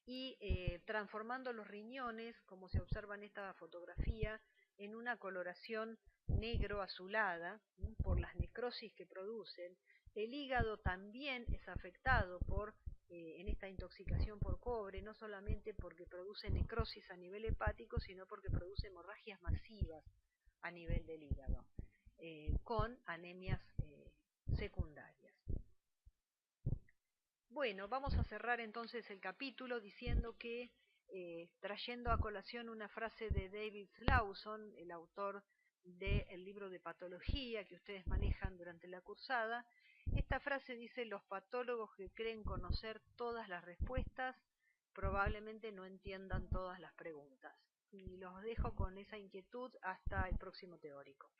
y transformando los riñones, como se observa en esta fotografía, en una coloración negro azulada por las necrosis que producen. El hígado también es afectado por en esta intoxicación por cobre, no solamente porque produce necrosis a nivel hepático, sino porque produce hemorragias masivas a nivel del hígado, con anemias secundarias. Bueno, vamos a cerrar entonces el capítulo diciendo que, trayendo a colación una frase de David Slawson, el autor del libro de patología que ustedes manejan durante la cursada, esta frase dice: los patólogos que creen conocer todas las respuestas probablemente no entiendan todas las preguntas. Y los dejo con esa inquietud hasta el próximo teórico.